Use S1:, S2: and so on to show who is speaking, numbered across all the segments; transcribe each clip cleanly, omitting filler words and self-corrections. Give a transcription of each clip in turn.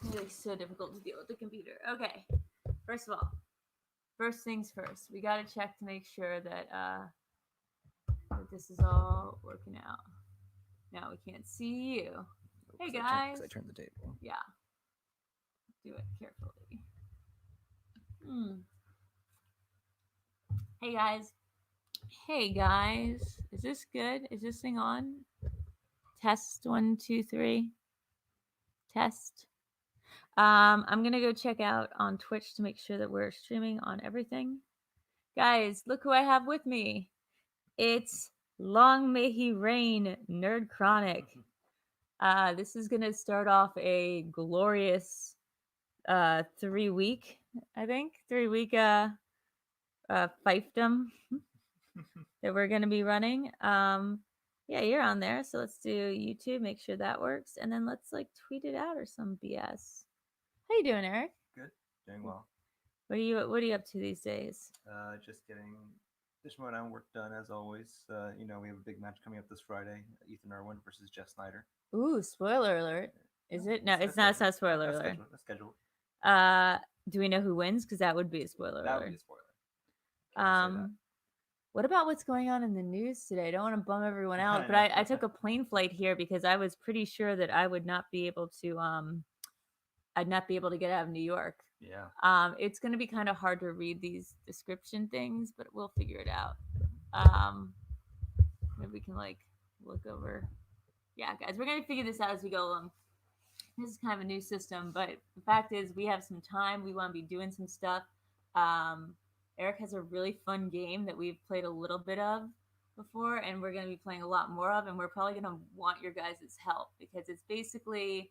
S1: It's like so difficult to deal with the computer. Okay, first of all, first things first, we gotta check to make sure that that this is all working out. Now we can't see you. Hey guys.
S2: Because I turned the table.
S1: Yeah. Do it carefully. Hmm. Hey guys. Hey guys. Is this good? Is this thing on? Test 1, 2, 3. Test. I'm gonna go check out on Twitch to make sure that we're streaming on everything. Guys, look who I have with me. It's Long May He Reign, NerdChronic. This is gonna start off a glorious 3-week, I think, 3-week fiefdom that we're gonna be running. Yeah, you're on there, so let's do YouTube, make sure that works, and then let's like tweet it out or some BS. How you doing, Eric?
S2: Good, doing well.
S1: What are you up to these days?
S2: Just getting the Schmoedown work done as always. We have a big match coming up this Friday: Ethan Irwin versus Jeff Snyder.
S1: Ooh, spoiler alert! Is it? No, it's not. It's not spoiler alert.
S2: That's scheduled.
S1: Do we know who wins? Because that would be a spoiler
S2: That
S1: alert.
S2: would be a spoiler.
S1: What about what's going on in the news today? I don't want to bum everyone out, but I took a plane flight here because I was pretty sure that I would not be able to I'd not be able to get out of New York.
S2: Yeah.
S1: It's going to be kind of hard to read these description things, but we'll figure it out. Maybe we can like look over. Yeah, guys, we're going to figure this out as we go along. This is kind of a new system, but the fact is we have some time. We want to be doing some stuff. Eric has a really fun game that we've played a little bit of before, and we're going to be playing a lot more of, and we're probably going to want your guys' help because it's basically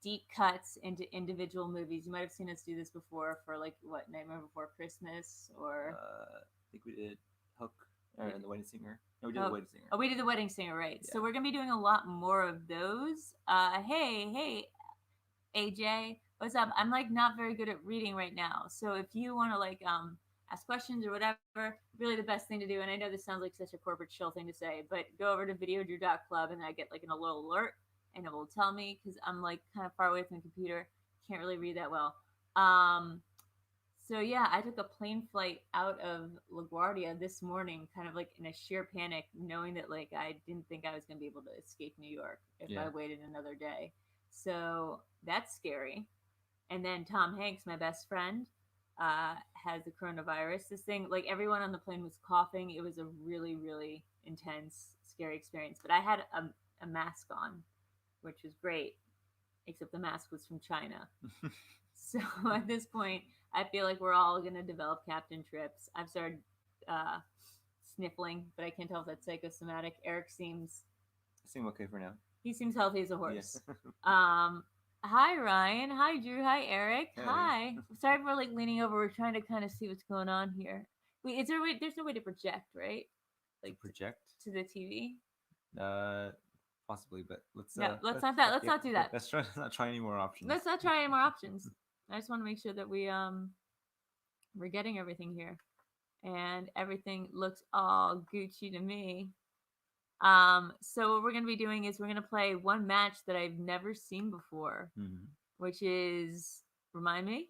S1: deep cuts into individual movies. You might have seen us do this before for like what, Nightmare Before Christmas, or
S2: I think we did Hook and The Wedding Singer. No, we did
S1: Oh.
S2: The Wedding Singer.
S1: Oh, we did The Wedding Singer, right?
S2: Yeah.
S1: So we're gonna be doing a lot more of those. Hey, AJ, what's up? I'm like not very good at reading right now, so if you want to like ask questions or whatever, really the best thing to do. And I know this sounds like such a corporate shill thing to say, but go over to Videodrew.club and I get like a little alert, and it will tell me because I'm like kind of far away from the computer, can't really read that well. So yeah, I took a plane flight out of LaGuardia this morning, kind of like in a sheer panic, knowing that like I didn't think I was going to be able to escape New York if I waited another day. So that's scary. And then Tom Hanks, my best friend, has the coronavirus. This thing, like everyone on the plane was coughing. It was a really, really intense, scary experience. But I had a mask on, which was great, except the mask was from China. So at this point, I feel like we're all going to develop Captain Trips. I've started sniffling, but I can't tell if that's psychosomatic. Eric seems
S2: okay for now.
S1: He seems healthy as a horse. Yeah. Hi, Ryan. Hi, Drew. Hi, Eric.
S2: Hey.
S1: Hi. Sorry for like leaning over. We're trying to kind of see what's going on here. Wait, is there a way? There's no way to project, right?
S2: Like project
S1: to the TV?
S2: Possibly, but let's
S1: not do that.
S2: Let's not try any more options.
S1: Let's not try any more options. I just want to make sure that we're getting everything here, and everything looks all Gucci to me. So what we're gonna be doing is we're gonna play one match that I've never seen before, which is, remind me.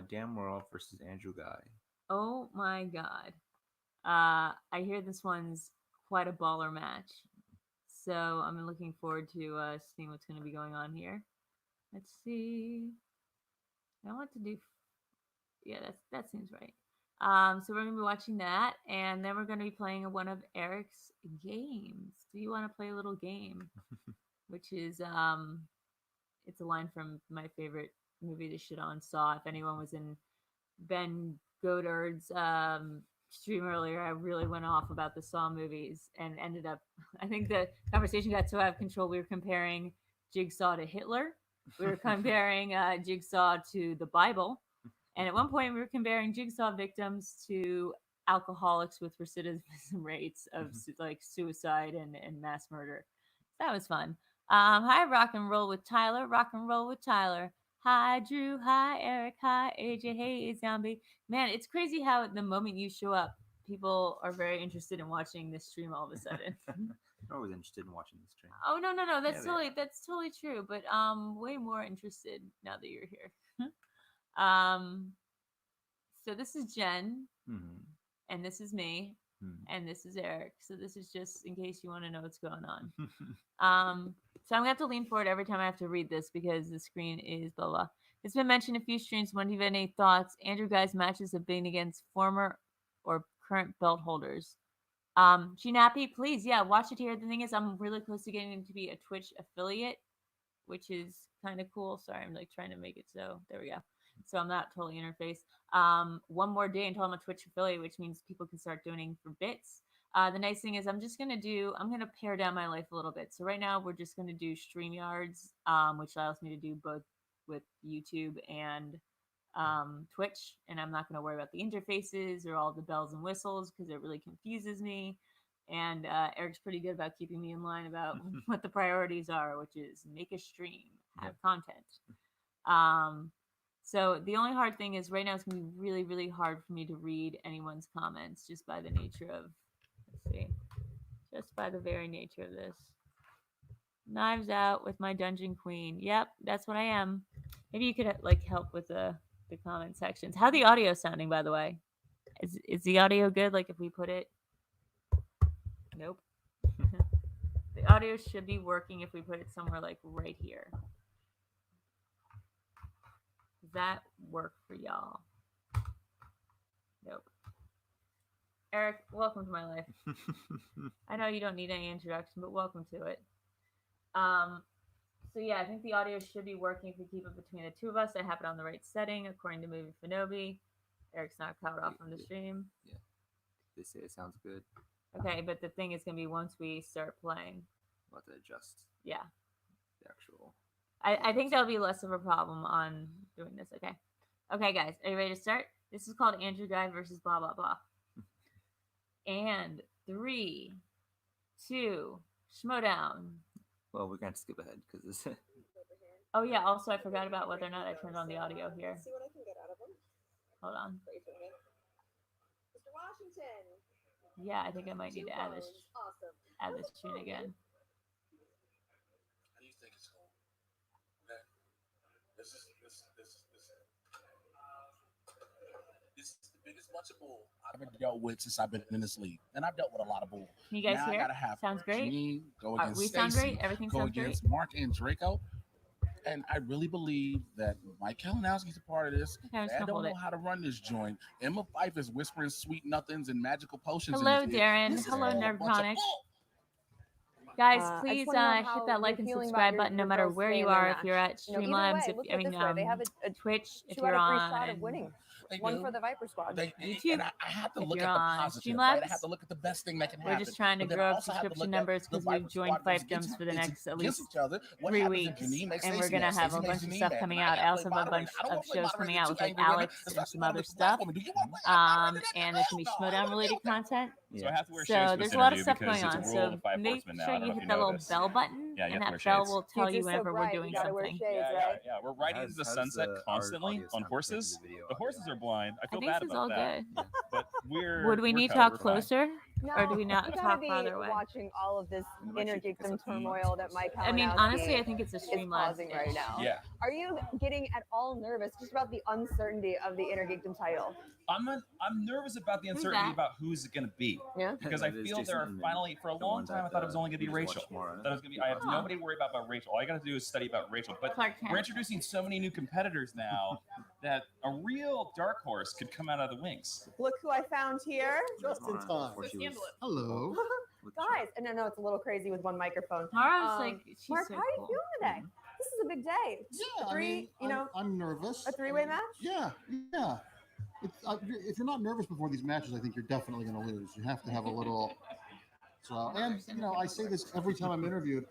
S2: Dan Worrell versus Andrew Guy.
S1: Oh my god! I hear this one's quite a baller match. So I'm looking forward to seeing what's going to be going on here. Let's see. I want to do. Yeah, that seems right. So we're going to be watching that, and then we're going to be playing one of Eric's games. Do you want to play a little game? Which is it's a line from my favorite movie to shit on, Saw. If anyone was in Ben Godard's stream earlier, I really went off about the Saw movies and ended up, I think the conversation got so out of control, we were comparing Jigsaw to Hitler, we were comparing Jigsaw to the Bible, and at one point we were comparing Jigsaw victims to alcoholics with recidivism rates of like suicide and mass murder. That was fun. Hi, Rock and Roll with Tyler. Rock and Roll with Tyler. Hi, Drew. Hi, Eric. Hi, AJ. Hey, Zombie. Man, it's crazy how the moment you show up, people are very interested in watching this stream all of a sudden.
S2: I'm always interested in watching this stream.
S1: Oh no. That's
S2: Yeah,
S1: that's totally true. But way more interested now that you're here. um, so this is Jen, and this is me, and this is Eric. So this is just in case you want to know what's going on. So I'm gonna have to lean forward every time I have to read this because the screen is blah blah. It's been mentioned a few streams. When you have any thoughts? Andrew Guy's matches have been against former or current belt holders. Ginappy, please, yeah, watch it here. The thing is, I'm really close to getting to be a Twitch affiliate, which is kind of cool. Sorry, I'm like trying to make it so there we go. So I'm not totally interface. One more day until I'm a Twitch affiliate, which means people can start donating for bits. The nice thing is I'm gonna pare down my life a little bit. So right now we're just gonna do StreamYards, which allows me to do both with YouTube and Twitch, and I'm not going to worry about the interfaces or all the bells and whistles because it really confuses me. And Eric's pretty good about keeping me in line about what the priorities are, which is make a stream, have content. So the only hard thing is right now it's going to be really, really hard for me to read anyone's comments just by the nature of, just by the very nature of this. Knives out with my Dungeon Queen. Yep, that's what I am. Maybe you could like help with the comment sections. How the audio sounding, by the way? Is the audio good? Like if we put it? Nope. The audio should be working if we put it somewhere like right here. Does that work for y'all? Nope. Eric, welcome to my life. I know you don't need any introduction, but welcome to it. So yeah, I think the audio should be working if we keep it between the two of us. I have it on the right setting according to Movie Finobi. Eric's not cut off from the stream.
S2: Yeah. They say it sounds good.
S1: Okay, but the thing is going to be once we start playing.
S2: We'll have to adjust.
S1: Yeah.
S2: The actual.
S1: I think that'll be less of a problem on doing this. Okay. Okay, guys. Are you ready to start? This is called Andrew Guy versus blah, blah, blah. And 3, 2, Schmoedown.
S2: Well, we're going to skip ahead because this.
S1: Oh, yeah. Also, I forgot about whether or not I turned on the audio here.
S3: See what I can get out of them.
S1: Hold on.
S3: Mr. Washington.
S1: Yeah, I think I might need to add this.
S3: Awesome.
S1: Add this tune again.
S4: How do you think it's going? Okay. This is the biggest bunch of bull I've ever dealt with since I've been in this league, and I've dealt with a lot of bull.
S1: Can you guys
S4: now
S1: hear?
S4: I gotta have
S1: sounds great.
S4: Janine go against
S1: we
S4: Stacey,
S1: sound great. Everything
S4: go
S1: sounds great.
S4: against Mark and Draco. And I really believe that Mike Kalinowski's a part of this.
S1: Okay,
S4: I don't know how to run this joint. Emma Fife is whispering sweet nothings and magical potions.
S1: Hello,
S4: in his
S1: Darren.
S4: This
S1: Hello,
S4: is all a bunch of
S1: NerdChronic.
S4: bull.
S1: Guys,
S3: I
S1: please
S3: just wanna know
S1: hit
S3: how
S1: that like
S3: you're
S1: and
S3: feeling
S1: subscribe
S3: about
S1: button no
S3: your
S1: matter
S3: girls
S1: where
S3: staying
S1: you
S3: in their
S1: are. If you're at
S3: match. You know, either
S1: Streamlabs,
S3: way,
S1: if
S3: look
S1: I
S3: at it
S1: mean
S3: this way. They have a
S1: Twitch, if
S3: 2
S1: you're
S3: out of 3 shot
S1: on
S3: of winning.
S4: They
S3: One
S4: do.
S3: for the Viper Squad.
S1: YouTube,
S4: and I have to
S1: if
S4: look
S1: you're
S4: at the
S1: on
S4: positive.
S1: Streamlabs,
S4: right? I have to look at the best thing that can happen.
S1: we're just trying to
S4: But then
S1: grow
S4: I
S1: up
S4: also have to
S1: subscription
S4: look at
S1: numbers
S4: the
S1: because
S4: Viper
S1: we've joined
S4: Squad goes
S1: fiefdoms for the
S4: against
S1: next at
S4: against
S1: least
S4: each other. What
S1: 3
S4: happens if
S1: weeks,
S4: Janine makes
S1: and we're
S4: Stacey
S1: gonna
S4: mad?
S1: have a
S4: Stacey
S1: bunch
S4: makes
S1: of
S4: Janine
S1: stuff
S4: mad.
S1: coming
S4: And I
S1: out. I
S4: gotta
S1: also
S4: play
S1: have a bunch
S4: moderator. I don't
S1: of
S4: wanna play
S1: shows
S4: moderator
S1: coming
S4: with
S1: out
S4: two
S1: with like
S4: angry women.
S1: Alex
S4: It's
S1: and
S4: like
S1: some
S4: one
S1: other
S4: of the black
S1: stuff.
S4: women. Do you want to play? I'm not ready to
S1: And
S4: that.
S1: there's gonna be
S4: Hell no.
S1: Schmoedown related content.
S5: So I have to wear
S1: So
S5: shades for
S1: there's
S5: this
S1: a lot of
S5: interview
S1: stuff
S5: because
S1: going
S5: it's
S1: on.
S5: a rule of
S1: So
S5: the Five
S1: make
S5: Horsemen now.
S1: sure
S5: I don't
S1: you
S5: know if
S1: hit
S5: you
S1: that little
S5: noticed.
S1: bell button,
S5: Yeah, you
S1: and
S5: have to
S1: that
S5: wear
S1: bell
S5: shades.
S1: will tell you
S3: Future's so
S1: whenever we're
S3: bright,
S1: doing
S3: you gotta wear
S1: something.
S3: shades,
S5: Yeah,
S3: right?
S5: yeah. We're riding into the sunset constantly on horses. The horses are blind. I
S1: I
S5: feel
S1: think
S5: bad
S1: this is all
S5: about that.
S1: good.
S5: But
S1: Would we
S5: we're
S1: need to
S5: covered.
S1: talk
S5: We're fine.
S1: closer? Or do we not
S3: you gotta
S1: talk
S3: be
S1: farther away?
S3: watching all of this
S2: And the
S3: inner
S2: magic
S3: geekdom
S2: is up to
S3: turmoil that Mike
S1: I mean,
S3: Kalinowski
S1: honestly, I think it's a
S3: is
S1: Streamlabs
S3: causing right now.
S5: Yeah.
S3: Are you getting at all nervous just about the uncertainty of the inner geekdom title?
S5: I'm nervous about the
S1: Who's
S5: uncertainty
S1: that?
S5: about who's it going to be.
S3: Yeah.
S5: Because I
S2: That is
S5: feel
S2: Jason
S5: there are
S2: Inman,
S5: finally, for a
S2: the
S5: long
S2: one
S5: time, I
S2: that,
S5: thought it was only going to be
S2: we just
S5: Rachel.
S2: watched more on.
S5: That it was going to be, I have
S1: Huh.
S5: nobody to worry about Rachel. All I got to do is study about Rachel. But
S1: Clark Kent.
S5: we're introducing so many new competitors now that a real dark horse could come out of the wings.
S3: Look who I found here.
S6: Just in time.
S2: Before she was
S6: Hello.
S2: with the
S3: Guys, and I know it's a little crazy with one microphone.
S1: Tara's like, she's
S3: Mark,
S1: so
S3: how are you
S1: cool.
S3: feeling today? This is a big day.
S6: Yeah,
S3: Three,
S6: I mean,
S3: you know,
S6: I'm nervous.
S3: A 3-way match?
S6: Yeah, yeah. If you're not nervous before these matches, I think you're definitely going to lose. You have to have a little. So, and you know, I say this every time I'm interviewed.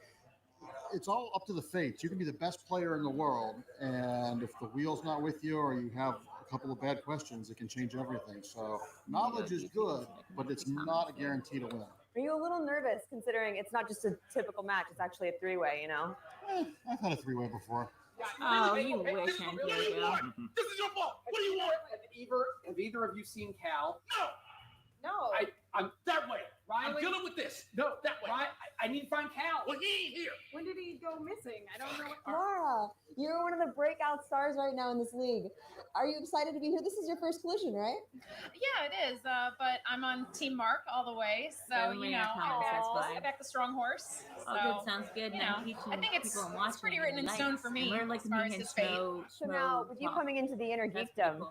S6: It's all up to the fates. You can be the best player in the world, and if the wheel's not with you, or you have a couple of bad questions, it can change everything. So, knowledge is good, but it's not a guarantee to win.
S3: Are you a little nervous considering it's not just a typical match, it's actually a 3-way, you know?
S6: I've had a 3-way before.
S1: Oh, you wish, Antonio.
S4: This is your fault. What do you want?
S7: Have either of you seen Cal?
S3: No.
S7: I'm that way.
S4: I'm dealing with this.
S7: No,
S4: that way.
S7: Ryan, I need to find Cal.
S4: Well, he ain't here.
S7: When did he go missing? I don't know.
S3: Laura, you're one of the breakout stars right now in this league. Are you excited to be here? This is your first collision, right?
S8: Yeah, it is. But I'm on Team Mark all the way, so
S1: Everybody
S8: you know,
S1: got
S8: I back the strong horse. So,
S1: Oh, good. Sounds good.
S8: you
S1: Now
S8: know,
S1: teaching
S8: I think it's
S1: people and watching
S8: pretty
S1: it
S8: written in
S1: nice.
S8: stone for me.
S1: We're like
S8: as far as
S1: me and
S8: his fate.
S3: So now, with you coming into the inner geekdom,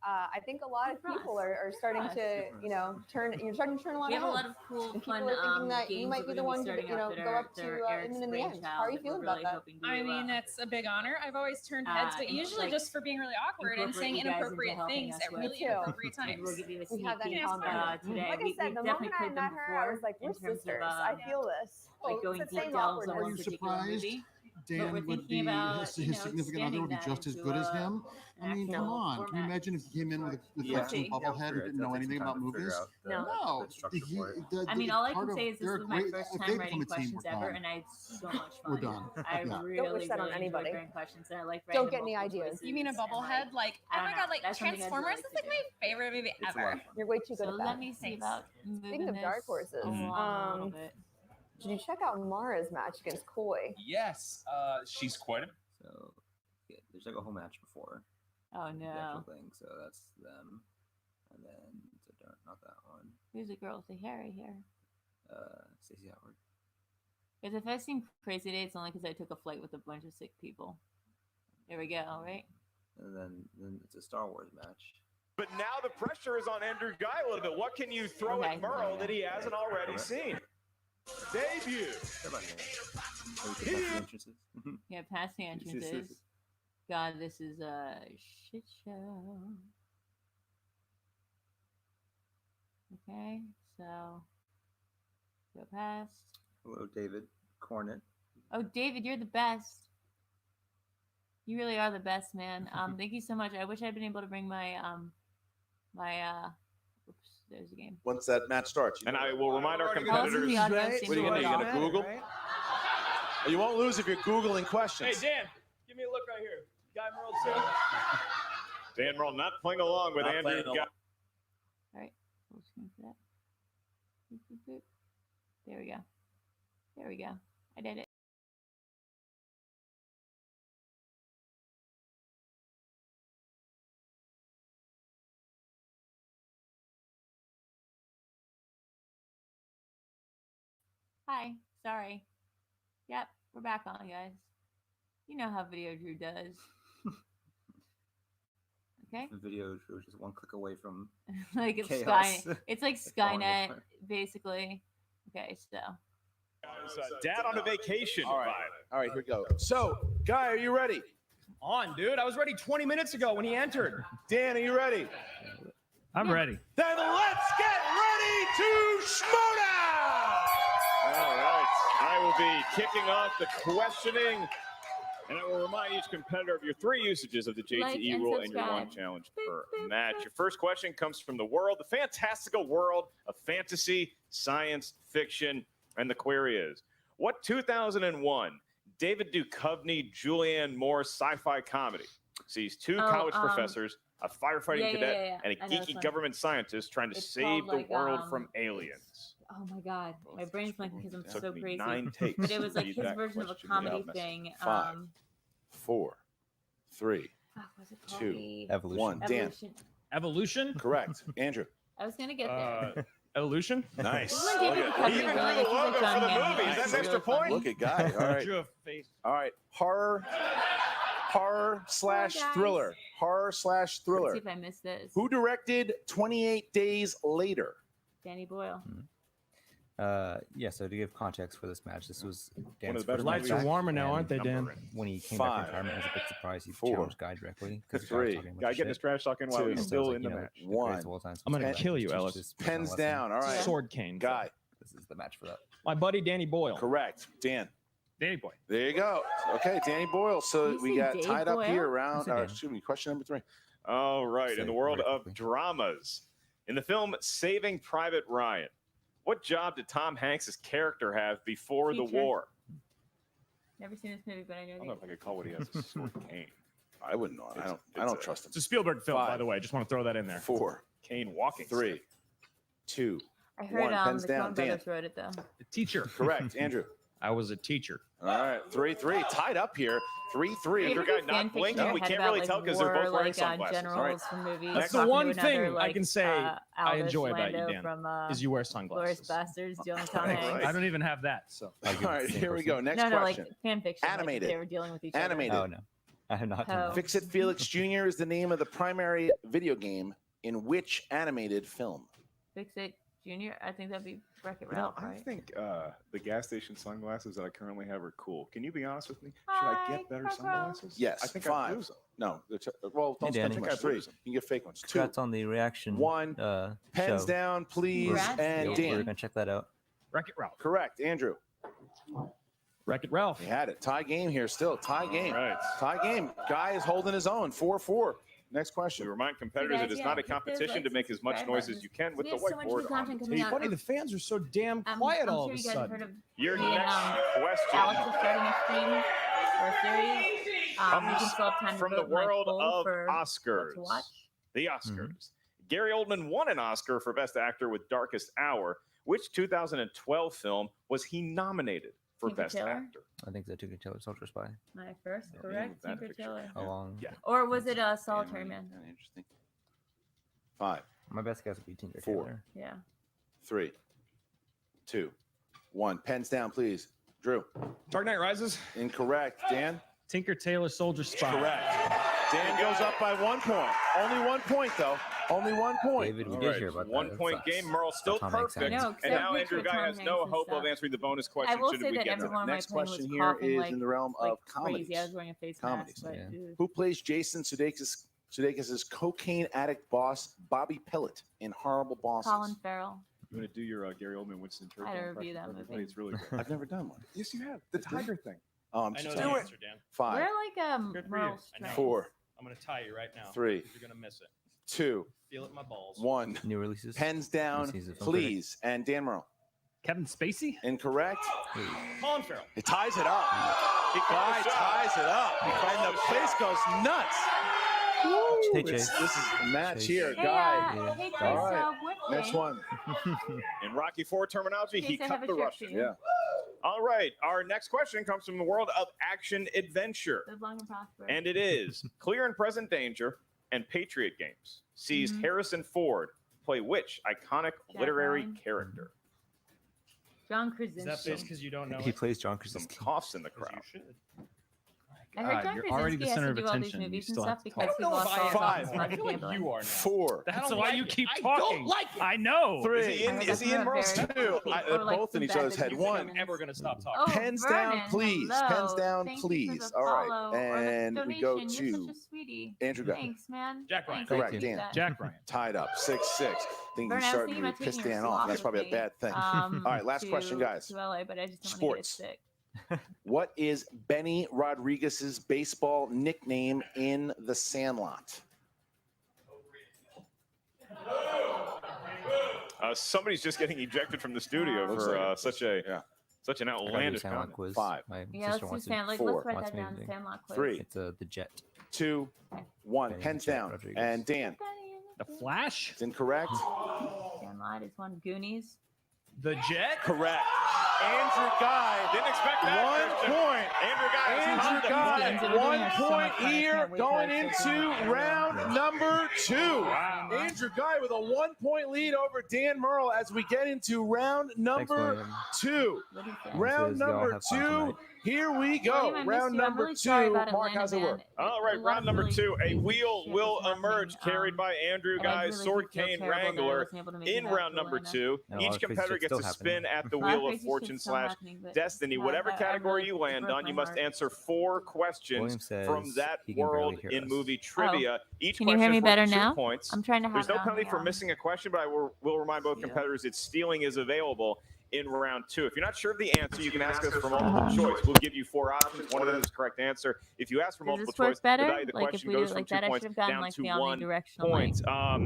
S3: I think a lot of people are starting to, you're starting to turn a lot
S1: We
S3: of
S1: have a
S3: heads.
S1: lot of cool,
S3: And people
S1: fun
S3: are thinking that
S1: games
S3: you might be the one to, go up to Inman in the end. How are you feeling about that?
S8: I mean, that's a big honor. I've always turned heads, but usually just for being really awkward and saying inappropriate things at really inappropriate times.
S1: We'll give you a
S3: We
S1: sneak
S3: have that
S1: peek
S3: in common.
S1: today.
S3: Like I said, the moment I met her, I was like, we're sisters. I feel this.
S1: Like going
S3: It's the same
S1: details on
S3: awkwardness.
S6: Are
S1: one
S6: you
S1: particular
S6: surprised
S1: movie.
S6: Dan
S1: we're
S6: would be
S1: thinking about,
S6: his significant other would be just as good as him? I mean, come on. Can you imagine if he came in with like some bubblehead who didn't know anything about movies?
S1: No. I mean, all I can say is this was my first time writing questions ever, and I had so much fun.
S6: We're done.
S1: I
S6: Yeah.
S1: really,
S3: Don't wish that on
S1: really
S3: anybody.
S1: enjoyed writing questions, and I like writing
S3: Don't get any
S1: multiple
S3: ideas.
S8: You mean a
S1: choices, and,
S8: bubblehead? Like,
S1: I
S8: oh my
S1: don't
S8: god,
S1: know.
S8: like
S1: That's something I'd
S8: Transformers
S1: really
S8: is
S1: like
S8: like
S1: to
S8: my favorite movie ever.
S3: You're way too good
S1: So
S3: at
S1: let
S3: that.
S1: me see about
S3: Speaking of dark horses,
S1: along a little bit.
S3: did you check out Mara's match against Koi?
S5: Yes, she's quite a.
S2: So yeah, there's like a whole match before
S1: Oh
S2: the
S1: no.
S2: actual thing. So that's them, and then not that one.
S1: Who's the girl with the hairy hair?
S2: Stacey Howard.
S1: Because if I seem crazy today, it's only because I took a flight with a bunch of sick people. There we go, right?
S2: And then it's a Star Wars match.
S9: But now the pressure is on Andrew Guy a little bit. What can you throw at Merle that he hasn't already seen? Debut.
S1: Yeah, past the entrances. God, this is a shit show. Okay, so go past.
S2: Hello, David Cornet.
S1: Oh, David, you're the best. You really are the best, man. Thank you so much. I wish I'd been able to bring my oops, there's a game.
S9: Once that match starts. And I will remind our competitors.
S1: What
S9: What are you going to Google? You won't lose if you're Googling questions.
S7: Hey, Dan, give me a look right here. Guy Merle too.
S9: Dan Merle not playing along with Andrew Guy.
S1: All right, full screen for that. Boop, boop, boop. There we go. There we go. I did it. Hi. Sorry. Yep, we're back on, guys. You know how Videodrew does. Okay.
S2: The video was just one click away from
S1: Like it's
S2: chaos.
S1: it's like
S2: falling
S1: Skynet,
S2: apart.
S1: basically. Okay, so
S9: Dad on a vacation.
S7: All right.
S9: All right, here we go. So, Guy, are you ready?
S7: On, dude. I was ready 20 minutes ago when he entered.
S9: Dan, are you ready?
S10: I'm ready.
S9: Then let's get ready to Schmoedown! All right. I will be kicking off the questioning, and I will remind each competitor of your 3 usages of the JTE
S1: Like and
S9: rule and your 1
S1: subscribe.
S9: challenge per match. Your first question comes from the fantastical world of fantasy, science, fiction, and the query is, what 2001 David Duchovny, Julianne Moore sci-fi comedy sees 2 college professors, a firefighting cadet, and a
S1: I know this
S9: geeky
S1: one.
S9: government scientist trying to
S1: It's
S9: save
S1: called,
S9: the
S1: like,
S9: world from aliens?
S1: oh my god, my brain's blanking because I'm
S9: Took
S1: so
S9: me
S1: crazy.
S9: 9 takes
S1: But it was
S9: to
S1: like
S9: read
S1: his
S9: that
S1: version of a
S9: question
S1: comedy
S9: without messing.
S1: thing.
S9: 5, 4, 3,
S1: Fuck, what's it called?
S9: 2,
S1: The-
S2: Evolution.
S9: 1. Dan,
S1: Evolution.
S10: Evolution?
S9: correct. Andrew.
S1: I was gonna get there.
S10: Evolution?
S9: Nice.
S1: This is when David
S9: Look
S1: Duchovny
S9: at- Even
S1: really,
S9: drew
S1: like,
S9: the
S1: he's like
S9: logo
S1: John
S9: for the
S1: Hammond.
S9: movie. Is that
S1: It's
S9: an extra
S1: really funny.
S9: point? Look at Guy. All right.
S10: Drew a face.
S9: All right. Horror/thriller. Horror/thriller.
S1: Let's see if I missed this.
S9: Who directed 28 Days Later?
S1: Danny Boyle.
S11: Yeah, so to give context for this match, this was Dan's
S9: of the better
S11: first
S10: Lights
S11: match
S10: are
S11: back,
S10: warmer now,
S11: and
S10: aren't they, Dan?
S11: When he came back
S9: 5,
S11: from retirement, I was a bit surprised he
S9: 4,
S11: challenged Guy directly. 'cause Guy was
S9: 3.
S11: talking a bunch
S9: Guy
S11: of
S9: getting his
S11: shit.
S9: trash talking while
S11: 2,
S9: he's
S11: so I
S9: still
S11: was like,
S9: in the
S11: you know,
S9: match.
S11: the greatest
S9: 1.
S11: of all time.
S10: I'm gonna
S11: Teach
S10: kill you,
S11: this
S10: Ellis.
S11: person a
S9: Pens
S11: lesson.
S9: down. All right.
S10: Sword cane.
S9: Guy.
S11: This is the match for that.
S10: My buddy Danny Boyle.
S9: Correct. Dan.
S10: Danny Boy.
S9: There you go. Okay, Danny Boyle. So
S1: Did you
S9: we
S1: say
S9: got
S1: Dave
S9: tied up
S1: Boyle?
S9: here around,
S11: I said Dan.
S9: excuse me, question number 3. All right.
S11: Say
S9: In the
S11: it
S9: world
S11: very
S9: of
S11: quickly.
S9: dramas, in the film Saving Private Ryan, what job did Tom Hanks' character have before the
S1: Teacher.
S9: war?
S1: Never seen this movie, but I know
S9: I don't
S1: the
S9: know if I could call what he has a sword cane. I wouldn't know. I
S10: It's
S9: don't
S10: a-
S9: trust him.
S10: It's a Spielberg film, by
S9: 5,
S10: the way. Just want to throw that in there.
S9: 4,
S10: Kane walking.
S9: 3, 2,
S1: I heard
S12: Pens
S1: the
S12: down.
S1: Coen
S12: Dan.
S1: brothers wrote it though.
S10: A teacher.
S12: Correct. Andrew.
S10: I was a teacher.
S12: All right. 3-3. Tied up here. 3-3.
S1: Andrew
S9: guy not blinking. We can't really tell because they're both wearing sunglasses.
S1: Generals from movies.
S10: That's the
S1: talking to
S10: one
S1: another,
S10: thing I
S1: like,
S10: can say I
S1: Aldous
S10: enjoy about you,
S1: Lando
S10: Dan,
S1: from,
S10: is you wear
S1: Glorious
S10: sunglasses.
S1: Bastards, dealing with Tom Hanks.
S10: I don't even have that. So.
S12: All right. Here we go. Next
S1: no,
S12: question.
S1: like fan fiction.
S12: Animated.
S1: Like they were dealing with each
S12: Animated.
S1: other.
S11: Oh no, I have not.
S1: Oh.
S12: Fix It Felix Jr. is the name of the primary video game in which animated film?
S1: Fix It Junior. I think that'd be Wreck-It
S9: You know,
S1: Ralph,
S9: I
S1: right?
S9: think the gas station sunglasses that I currently have are cool. Can you be honest with me? Should I get better sunglasses?
S12: Yes.
S9: I think
S12: 5.
S9: I'd lose them.
S12: No. Well, don't
S11: Hey,
S12: spend
S11: Danny.
S12: too much. 3. You can get fake ones. 2.
S11: Congrats on the reaction.
S12: 1. Pens
S11: show.
S12: down, please.
S1: Congrats,
S12: And
S11: We're
S12: Dan.
S11: gonna check that out.
S10: Wreck-It Ralph.
S12: Correct. Andrew.
S10: Wreck-It Ralph.
S12: He had it. Tie game here still. Tie game.
S9: Right.
S12: Tie game. Guy is holding his own. 4-4. Next
S9: We
S12: question.
S9: remind competitors
S1: Hey,
S9: it
S1: guys,
S9: is not a
S1: hit those
S9: competition to
S1: likes
S9: make
S1: and
S9: as much
S1: subscribe
S9: noise as
S1: buttons.
S9: you can with
S1: We
S9: the
S1: have so much
S9: whiteboard
S1: good
S9: on
S1: content
S9: the
S1: coming
S9: table.
S1: out.
S10: Funny, the fans are so damn
S1: I'm
S10: quiet all
S1: sure
S10: of a
S1: you guys have heard
S10: sudden.
S1: of
S9: Your
S1: me and,
S9: next
S1: Alex
S9: question
S1: is starting a stream or a series. We can
S9: comes
S1: still have time to
S9: from the
S1: vote in my
S9: world
S1: poll
S9: of
S1: for what
S9: Oscars.
S1: to watch.
S9: The Oscars. Gary Oldman won an Oscar for Best Actor with Darkest Hour. Which 2012 film was he nominated for
S1: Tinker
S9: Best
S1: Tailor?
S9: Actor?
S11: I think the Tinker Tailor Soldier Spy.
S1: My first,
S9: Yeah,
S1: correct?
S9: that
S1: Tinker
S9: picture.
S1: Tailor.
S11: Along.
S9: Yeah.
S1: Or was it Solitary Man?
S12: Interesting. 5,
S11: My best guess would be Tinker
S12: 4.
S11: Tailor.
S1: Yeah.
S12: 3, 2, 1. Pens down, please. Drew.
S10: Dark Knight Rises.
S12: Incorrect. Dan.
S10: Tinker Tailor Soldier Spy.
S12: Correct. Dan goes up by 1 point. Only 1 point, though. Only 1 point.
S11: David, we
S9: All
S11: did
S9: right,
S11: hear about that.
S9: 1
S11: That
S9: point
S11: sucks.
S9: game. Merle still
S11: Tom Hanks
S9: perfect.
S11: had it.
S1: No, 'cause
S9: And
S1: I
S9: now
S1: picture
S9: Andrew Guy
S1: Tom
S9: has no
S1: Hanks and
S9: hope of
S1: stuff.
S9: answering the bonus
S1: I
S9: question
S1: will
S9: should
S1: say
S9: we
S1: that
S9: get to
S1: everyone
S9: it.
S1: on my
S12: Next
S1: plane was
S12: question here
S1: coughing
S12: is
S1: like,
S12: in the realm
S1: like
S12: of comedies.
S1: crazy. I was wearing a face
S12: Comedies.
S1: mask, but
S11: Yeah.
S1: dude.
S12: Who plays Jason Sudeikis' cocaine addict boss, Bobby Pillett, in Horrible Bosses?
S1: Colin Farrell.
S9: I'm going to do your Gary Oldman Winston
S1: I had to review that movie.
S9: It's really good.
S12: I've never done one.
S9: Yes, you have. The tiger thing.
S12: Oh, I'm
S10: I know
S12: just
S10: the
S12: saying.
S10: answer, Dan.
S12: 5,
S1: We're like
S10: Good for
S1: Merle
S10: you. I know.
S1: Streep.
S12: 4,
S10: I'm going to tie you right now.
S12: 3,
S10: You're going to miss it.
S12: 2,
S10: Feel it in my balls.
S12: 1.
S11: New releases.
S12: Pens down,
S11: This is a film critic.
S12: please. And Dan Merle.
S10: Kevin Spacey.
S12: Incorrect.
S10: Colin Farrell.
S12: It ties it up. Guy ties it up. And the place goes nuts. Woo!
S11: Hey, Chase.
S12: This is a match
S11: Chase.
S12: here,
S1: Hey,
S12: Guy.
S11: Yeah.
S1: hey, Chase,
S12: All right.
S1: what
S12: Next
S1: day?
S12: one.
S9: In Rocky IV terminology, he
S1: Chase, I have
S9: cut
S1: a
S9: the
S1: trick
S9: Russian.
S1: for you.
S12: Yeah.
S9: All right. Our next question comes from the world of action adventure.
S1: Live long and prosper.
S9: And it is Clear and Present Danger and Patriot Games sees
S1: Mhm.
S9: Harrison Ford play which iconic
S1: Jack
S9: literary
S1: Ryan.
S9: character?
S1: John
S10: Is
S1: Krasinski.
S10: that face because you don't know
S11: He
S10: it?
S11: plays John
S9: Some
S11: Krasinski.
S9: coughs in the
S10: 'Cause
S9: crowd.
S10: you should.
S1: I heard John
S10: you're already
S1: Krasinski
S10: the
S1: has
S10: center
S1: to
S10: of
S1: do all these
S10: attention. You
S1: movies and
S10: still have
S1: stuff
S10: to
S1: because
S10: talk.
S1: he
S10: I don't know
S1: lost
S10: if
S1: all
S10: I
S1: his
S10: am.
S1: office
S12: Five.
S1: money
S10: I feel like
S1: gambling.
S10: you are now.
S12: 4,
S10: That's
S8: don't
S10: why
S8: like
S10: you
S8: it.
S10: keep
S8: I
S10: talking.
S8: don't like it.
S10: I know.
S12: 3.
S9: Is he in?
S1: I
S9: Is he in
S1: heard
S9: Merle's
S1: that's
S9: too?
S1: not very- or like
S12: Both in
S1: some
S12: each
S1: bad
S12: other's head.
S1: business
S12: 1.
S1: women.
S10: Never gonna stop talking.
S1: Oh,
S12: Pens
S1: Vernon,
S12: down, please.
S1: hello.
S12: Pens down,
S1: Thank you for
S12: please.
S1: the
S12: All right.
S1: follow or the
S12: And we go
S1: donation. You're
S12: to
S1: such a sweetie.
S12: Andrew Guy.
S1: Thanks, man.
S10: Jack Ryan.
S1: Thanks, I
S12: Correct,
S1: appreciate
S12: Dan.
S1: that.
S10: Jack Ryan.
S12: Tied up. 6-6. Think
S1: Vernon,
S12: you're
S1: I was
S12: starting
S1: thinking
S12: to
S1: about
S12: piss
S1: taking your
S12: Dan off.
S1: sloth
S12: That's
S1: with
S12: probably a
S1: me,
S12: bad thing.
S1: All
S12: right, last question, guys.
S1: To LA, but I just don't want to
S12: Sports.
S1: get sick.
S12: What is Benny Rodriguez's baseball nickname in The Sandlot?
S9: Somebody's just getting ejected from the studio
S12: Looks
S9: for
S12: like it.
S9: such an
S11: I got a
S9: outlandish
S11: Sandlot
S9: comment.
S11: quiz.
S12: 5.
S11: My
S1: Yeah,
S11: sister
S1: let's do
S11: wants to.
S1: Sandlot.
S12: Four.
S1: Let's write
S11: Wants
S1: that
S11: me
S1: down.
S11: to do.
S1: Sandlot quiz.
S12: 3,
S11: It's the Jet.
S12: 2, 1.
S11: Benny
S12: Pens
S11: Jet
S12: down.
S11: Rodriguez.
S12: And Dan.
S10: The Flash.
S12: It's incorrect.
S1: Sandlot is one. Goonies.
S10: The Jet.
S12: Correct. Andrew Guy.
S9: Didn't expect that.
S12: 1 point.
S9: Andrew Guy.
S12: Andrew Guy, 1 point here going into round number 2.
S10: Wow.
S12: Andrew Guy with a 1 point lead over Dan Merle as we get into round number
S11: William.
S12: 2.
S1: What do you say?
S12: Round
S11: Says y'all
S12: number
S11: have fun
S12: 2.
S11: tonight.
S12: Here we
S1: William,
S12: go.
S1: I miss
S12: Round
S1: you. I'm
S12: number
S1: really sorry
S12: 2.
S1: about
S12: Mark,
S1: Atlanta,
S12: how's it
S1: man.
S12: work?
S9: All right,
S1: A lot
S9: round
S1: of
S9: number
S1: really
S9: 2. A
S1: shit
S9: wheel
S1: was
S9: will
S1: happening,
S9: emerge, carried by Andrew
S1: and I
S9: Guy,
S1: really
S9: Sword
S1: do feel
S9: Cane
S1: terrible that I
S9: Wrangler.
S1: wasn't able to make it
S9: In
S1: back to
S9: round number
S1: Atlanta.
S9: 2,
S11: No, a lot
S9: each
S11: of crazy
S9: competitor
S11: shit's
S9: gets
S11: still
S9: to
S11: happening.
S9: spin at the
S1: A lot of
S9: wheel of
S1: crazy
S9: fortune
S1: shit's still
S9: slash
S1: happening, but
S9: destiny.
S1: no,
S9: Whatever
S1: I
S9: category
S1: really
S9: you land
S1: broke
S9: on, you
S1: my
S9: must
S1: heart.
S9: answer 4 questions
S11: William says
S9: from that
S11: he can barely
S9: world
S11: hear
S9: in
S11: us.
S9: movie trivia. Each
S1: Can you
S9: question
S1: hear me
S9: is worth
S1: better
S9: 2
S1: now?
S9: points.
S1: I'm trying to have
S9: There's no
S1: it on
S9: penalty
S1: the,
S9: for missing a question, but I will remind both
S1: Yeah.
S9: competitors that stealing is available in round 2. If you're not sure of the answer, you can ask us for multiple choice. We'll give you 4 options. One of them is the correct answer. If you ask for
S1: Does
S9: multiple
S1: this work
S9: choice,
S1: better?
S9: the value of the
S1: Like, if
S9: question
S1: we do
S9: goes
S1: it
S9: from
S1: like
S9: 2
S1: that, I
S9: points
S1: should have gotten
S9: down
S1: like
S9: to
S1: the
S9: 1
S1: omnidirectional
S9: point.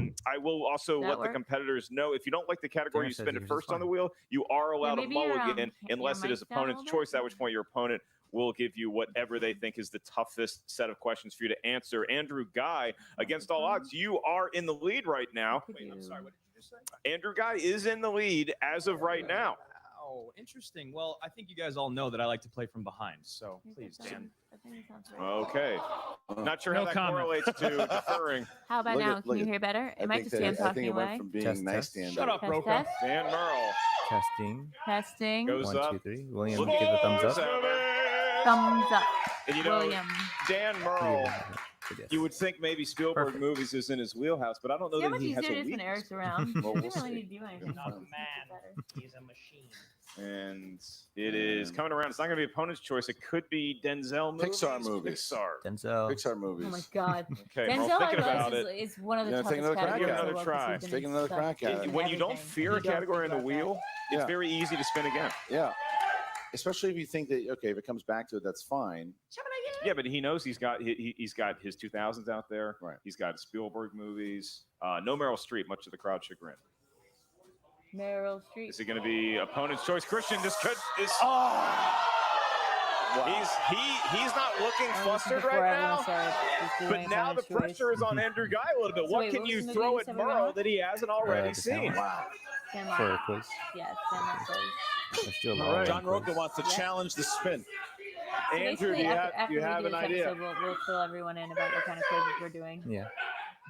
S1: mic.
S9: I will also
S1: Does that
S9: let the
S1: work?
S9: competitors know if you don't like the category
S11: Dan
S9: you
S11: says
S9: spin it
S11: yours is
S9: first on
S11: fine.
S9: the wheel, you are allowed a
S1: maybe your,
S9: mulligan
S1: your
S9: unless it is
S1: mic's down a
S9: opponent's
S1: little
S9: choice,
S1: bit?
S9: at which point your opponent will give you whatever they think is the toughest set of questions for you to answer. Andrew Guy, against all odds, you are in the lead right now.
S1: Could you-
S7: say?
S9: Andrew Guy is in the lead as of right now.
S7: Oh, interesting. Well, I think you guys all know that I like to play from behind, so please, Dan.
S9: Okay. Not sure how
S7: No
S9: that
S7: comment.
S9: correlates to deferring.
S1: How about now? Can you hear better? It might just be I'm talking away.
S12: From being
S11: Test,
S12: nice
S11: test.
S12: to
S7: Shut up, Broca.
S1: Test.
S9: Dan Merle
S11: Testing.
S1: Testing.
S9: goes
S11: 1,
S9: up.
S11: 2, 3. William, give a thumbs up.
S1: Thumbs up.
S9: And you know,
S1: William.
S9: Dan Merle,
S11: Yes.
S9: you would think maybe Spielberg
S11: Perfect.
S9: movies is in his wheelhouse, but I don't know
S1: See how
S9: that
S1: much
S9: he has a
S1: easier it is when
S9: weakness.
S1: Eric's around.
S9: Well,
S1: You
S9: we'll
S1: don't really
S9: see.
S1: need to do anything.
S10: Not a man. He's a machine.
S9: And it is coming around. It's not going to be opponent's choice. It could be Denzel movies.
S12: Pixar movies.
S9: Pixar.
S11: Denzel.
S12: Pixar movies.
S1: Oh my god.
S9: Okay, well,
S1: Denzel
S9: thinking about
S1: I
S9: it.
S1: realize is one of the
S12: You
S1: toughest
S12: gonna take another crack
S1: categories
S12: at it?
S1: in the world
S9: Try.
S1: 'cause he's been
S12: Take
S1: in
S12: another
S1: such-
S12: crack at it.
S9: When you don't
S1: everything.
S9: fear
S1: You
S9: a
S1: don't
S9: category in
S1: think
S9: the
S1: about that.
S9: wheel, it's very easy to spin again.
S12: Yeah. Especially if you think that, okay, if it comes back to it, that's fine.
S9: Yeah, but he knows he's got he's got his 2000s out there.
S12: Right.
S9: He's got Spielberg movies. No Meryl Streep, much to the crowd's chagrin.
S1: Meryl Streep.
S9: Is it going to be opponent's choice? Christian, this could is.
S12: Wow.
S9: He's not looking flustered
S1: Before
S9: right
S1: everyone
S9: now.
S1: started, he's doing
S9: But now the
S1: opponent's choice.
S9: pressure is on Andrew Guy a little bit.
S1: So
S9: What
S1: wait,
S9: can
S1: what
S9: you
S1: was the movie
S9: throw
S1: you
S9: at
S1: said we
S9: Burrow
S1: were?
S9: that he hasn't already
S11: the
S9: seen?
S11: Sandlot.
S12: Wow.
S1: Sandlot.
S11: For a quiz.
S1: Yes, Sandlot quiz.
S11: Let's do a
S9: All right.
S11: long
S12: John
S11: quiz.
S12: Roca wants to
S1: Yeah.
S12: challenge the spin.
S1: So
S9: Andrew, do
S1: basically,
S9: you
S1: after
S9: have
S1: we
S9: an
S1: do this
S9: idea?
S1: episode, we'll fill everyone in about what kind of quizzes we're doing.
S11: Yeah.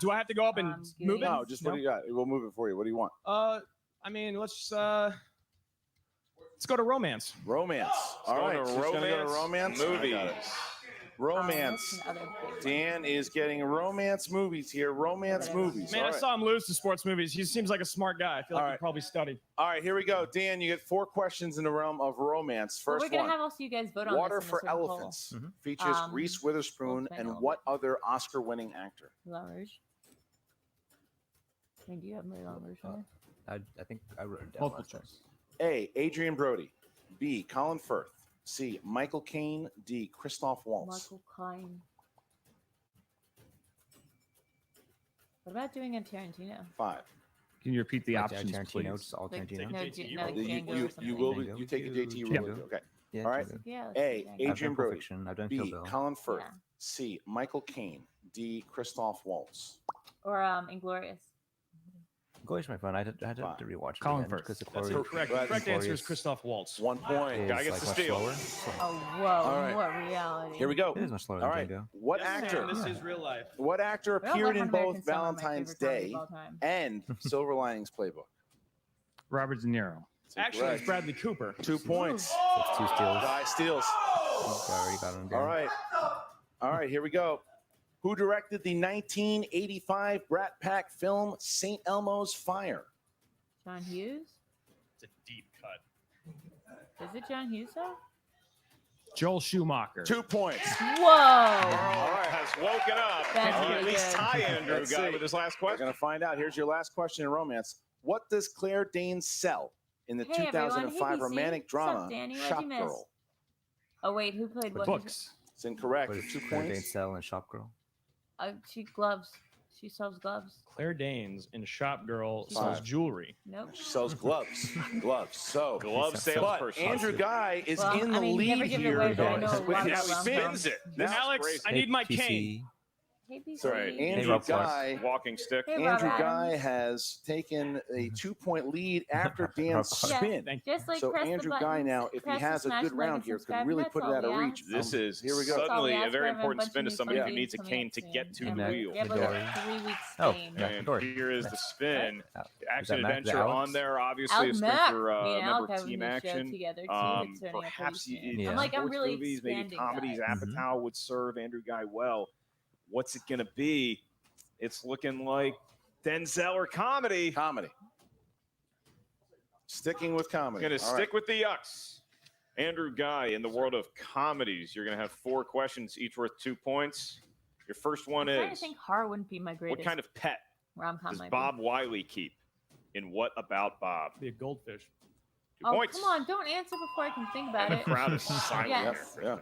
S7: Do I have to go up and move it?
S12: No, just what do you got? We'll move it for you. What do you want?
S7: I mean, let's go to romance.
S12: Romance. All
S9: Going
S12: right.
S9: to
S12: So it's gonna go to
S9: romance
S12: romance
S9: movies.
S12: I got it. Romance.
S1: What's another big one?
S12: Dan is getting romance movies here. Romance movies.
S7: Man,
S12: All
S7: I
S12: right.
S7: saw him lose to sports movies. He seems like a smart guy. I feel like
S12: All
S7: he
S12: right.
S7: probably studied.
S12: All right, here we go. Dan, you get 4 questions in the realm of romance.
S1: Well,
S12: First
S1: we're gonna
S12: one.
S1: have also you guys vote on
S12: Water
S1: this in a
S12: for
S1: certain poll.
S12: Elephants features Reese Witherspoon
S1: Wolfman
S12: and
S1: Elephant.
S12: what other Oscar-winning actor?
S1: Moulin Rouge. I mean, do you have Moulin Rouge on there?
S11: I think I wrote it down.
S6: Multiple
S11: last time.
S6: choice.
S12: A. Adrian Brody. B. Colin Firth. C. Michael Caine. D. Christoph Waltz.
S1: Michael Caine. What about doing a Tarantino?
S12: 5.
S10: Can you repeat the
S11: Like
S10: options,
S11: Tarantino,
S10: please?
S11: just all
S1: Like,
S11: Tarantino.
S1: no,
S7: JT,
S1: J-
S7: you
S1: no,
S7: roll.
S1: Django or
S12: You
S1: something.
S12: will
S11: Django.
S12: you take a JT
S11: Yeah.
S12: rule with you. Okay.
S11: Yeah,
S12: All right.
S11: Django.
S1: Yeah. let's
S12: A.
S1: do Django.
S11: I've done
S12: Adrian
S11: Pulp
S12: Brody.
S11: Fiction. I've done Kill
S12: B.
S11: Bill.
S12: Colin Firth.
S1: Yeah.
S12: C. Michael Caine. D. Christoph Waltz.
S1: Or Inglorious.
S11: Glorious, my fun. I had to rewatch it
S10: Colin
S11: again
S10: Firth.
S11: because the
S7: That's
S11: Corey
S7: correct.
S12: Right.
S7: The correct answer is
S11: Glorious
S7: Christoph Waltz.
S12: 1 point.
S11: is
S9: Guy gets
S11: like
S9: the
S11: much
S9: steal.
S11: slower. So
S1: Oh, whoa.
S12: All right.
S1: What reality.
S12: Here we go.
S11: it is much slower
S12: All
S11: than
S12: right.
S11: Django.
S12: What
S7: Yes,
S12: actor?
S7: This is real life.
S12: What actor
S1: We all
S12: appeared
S1: love
S12: in
S1: American
S12: both
S1: Summer, my
S12: Valentine's
S1: favorite comedy
S12: Day
S1: of all time.
S12: and Silver Linings Playbook?
S10: Robert De Niro.
S7: Actually,
S12: Correct.
S7: it's Bradley Cooper.
S12: 2 points.
S11: So it's 2 steals.
S12: Guy steals.
S11: I already got him down.
S12: All right, here we go. Who directed the 1985 Brat Pack film St. Elmo's Fire?
S1: John Hughes?
S7: It's a deep cut.
S1: Is it John Hughes though?
S10: Joel Schumacher.
S12: 2 points.
S1: Whoa!
S9: All right, has woken up.
S1: That's
S9: Can he at
S1: pretty
S9: least
S1: good.
S9: tie Andrew
S12: Let's
S9: Guy
S12: see.
S9: with his last
S12: We're
S9: question?
S12: going to find out. Here's your last question in romance. What does Claire Danes sell in the
S1: Hey, everyone.
S12: 2005
S1: Hey, BC.
S12: romantic
S1: What's
S12: drama
S1: up, Danny? What'd
S12: Shop
S1: you miss?
S12: Girl?
S1: Oh wait, who played
S10: The
S1: what?
S10: books.
S12: It's incorrect.
S11: What
S12: For
S11: is
S12: 2
S11: Claire Danes
S12: points.
S11: sell and Shop Girl?
S1: She gloves. She sells gloves.
S7: Claire Danes in Shop Girl
S1: She
S7: sells
S12: sells-
S7: jewelry.
S1: Nope.
S12: She sells gloves. Gloves. So,
S9: Glove
S11: But
S9: salesperson.
S12: Andrew Guy is
S1: Well,
S12: in
S1: I
S12: the
S1: mean,
S12: lead
S1: never give it
S12: here.
S1: away, but I know a
S12: with
S1: lot
S12: his
S1: about
S9: Now he
S12: spin.
S9: spins it. This is
S7: Alex,
S9: crazy.
S7: I need my
S11: PC.
S7: cane.
S1: Hey, BC.
S9: That's right.
S12: Andrew
S11: Rob Clark.
S12: Guy.
S9: Walking stick.
S1: Hey,
S12: Andrew
S1: Rob
S12: Guy
S1: Adams.
S12: has taken a 2-point lead after Dan's
S11: Rob Clark.
S12: spin.
S7: Thank
S1: Just like
S12: So
S1: press
S12: Andrew
S1: the
S12: Guy
S1: buttons,
S12: now, if he
S1: press the
S12: has a
S1: smash
S12: good
S1: like
S12: round
S1: and
S12: here, could
S1: subscribe.
S12: really
S1: That's
S12: put it
S1: all
S12: out of
S1: we
S12: reach.
S1: ask.
S9: This is
S12: Here we go.
S1: That's all we
S9: suddenly a
S1: ask.
S9: very
S1: We have a
S9: important
S1: bunch
S9: spin
S1: of
S9: to
S1: new
S9: somebody who
S1: games
S9: needs a
S1: coming
S9: cane
S1: up
S9: to
S1: soon.
S9: get to
S1: And
S9: the
S1: we
S9: wheel.
S1: have like a 3-week
S11: Oh,
S1: game.
S11: yeah.
S9: And
S11: Dory.
S9: here is the spin.
S11: Oh, is
S9: Action
S11: that Mac-
S9: adventure
S11: Alex?
S9: on there. Obviously, a
S1: Alex
S9: spin
S1: Mack.
S9: for
S1: Me and
S9: member
S1: Alec have
S9: Team
S1: a new show
S9: Action.
S1: together too. It's turning up
S9: Perhaps
S1: pretty soon.
S11: Yeah.
S1: I'm like, I'm
S9: sports
S1: really
S9: movies, maybe
S1: expanding,
S9: comedies.
S1: guys.
S9: Apatow would serve Andrew Guy well. What's it going to be? It's looking like Denzel or comedy.
S12: Comedy. Sticking with comedy.
S9: Going to
S12: All
S9: stick with the Yucks. Andrew Guy, in the world of comedies, you're going to have 4 questions, each worth 2 points. Your first one
S1: I'm trying to
S9: is,
S1: think horror wouldn't be my greatest.
S9: what kind of pet
S1: rom-com
S9: does
S1: might be.
S9: Bob Wiley keep in What About Bob?
S7: Be a goldfish.
S9: 2
S1: Oh,
S9: points.
S1: come on. Don't answer before I can think about
S9: And the
S1: it.
S9: crowd is silent
S1: Yes.
S9: here.
S12: Yeah.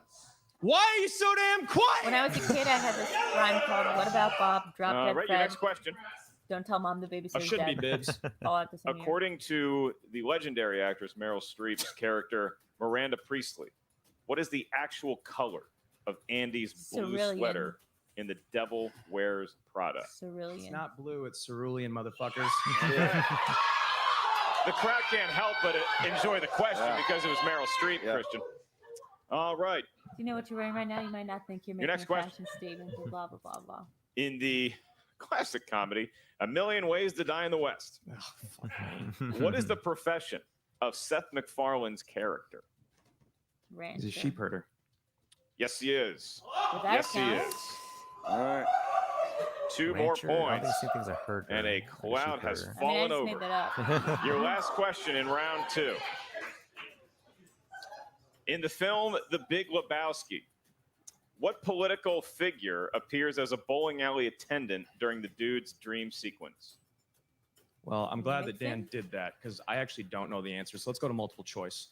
S7: Why are you so damn quiet?
S1: When I was a kid, I had this rhyme called "What About Bob?" Drop
S9: All
S1: Dead
S9: right, your
S1: Fred.
S9: next question.
S1: Don't tell mom the
S7: I
S1: babysitter's
S7: should be
S1: dead.
S7: Bibbs.
S1: All at the same year.
S9: According to the legendary actress Meryl Streep's character, Miranda Priestley, what is the actual color of Andy's blue
S1: Cerulean.
S9: sweater in The Devil Wears Prada?
S1: Cerulean.
S7: It's not blue. It's cerulean, motherfuckers.
S9: The crowd can't help but enjoy the question because it was Meryl Streep, Christian. All right.
S1: Do you know what you're wearing right now? You might not think you're making
S9: next
S1: a
S9: question.
S1: fashion statement. Blah blah blah blah.
S9: In the classic comedy, A Million Ways to Die in the West, what is the profession of Seth MacFarlane's character?
S1: Rancher.
S7: He's a sheep herder.
S9: Yes, he is.
S1: Would that
S9: Yes, he
S1: count?
S9: is. All right. Two
S11: Rancher?
S9: more
S11: I
S9: points.
S11: think the same thing's a herder,
S9: And a
S11: not a
S9: cloud
S11: sheep
S9: has
S11: herder.
S9: fallen
S1: I just made
S9: over.
S1: that up.
S9: Your last question in round 2. In the film The Big Lebowski, what political figure appears as a bowling alley attendant during the dude's dream sequence?
S7: Well, I'm glad that Dan
S1: Nixon?
S7: did that because I actually don't know the answer. So let's go to multiple choice.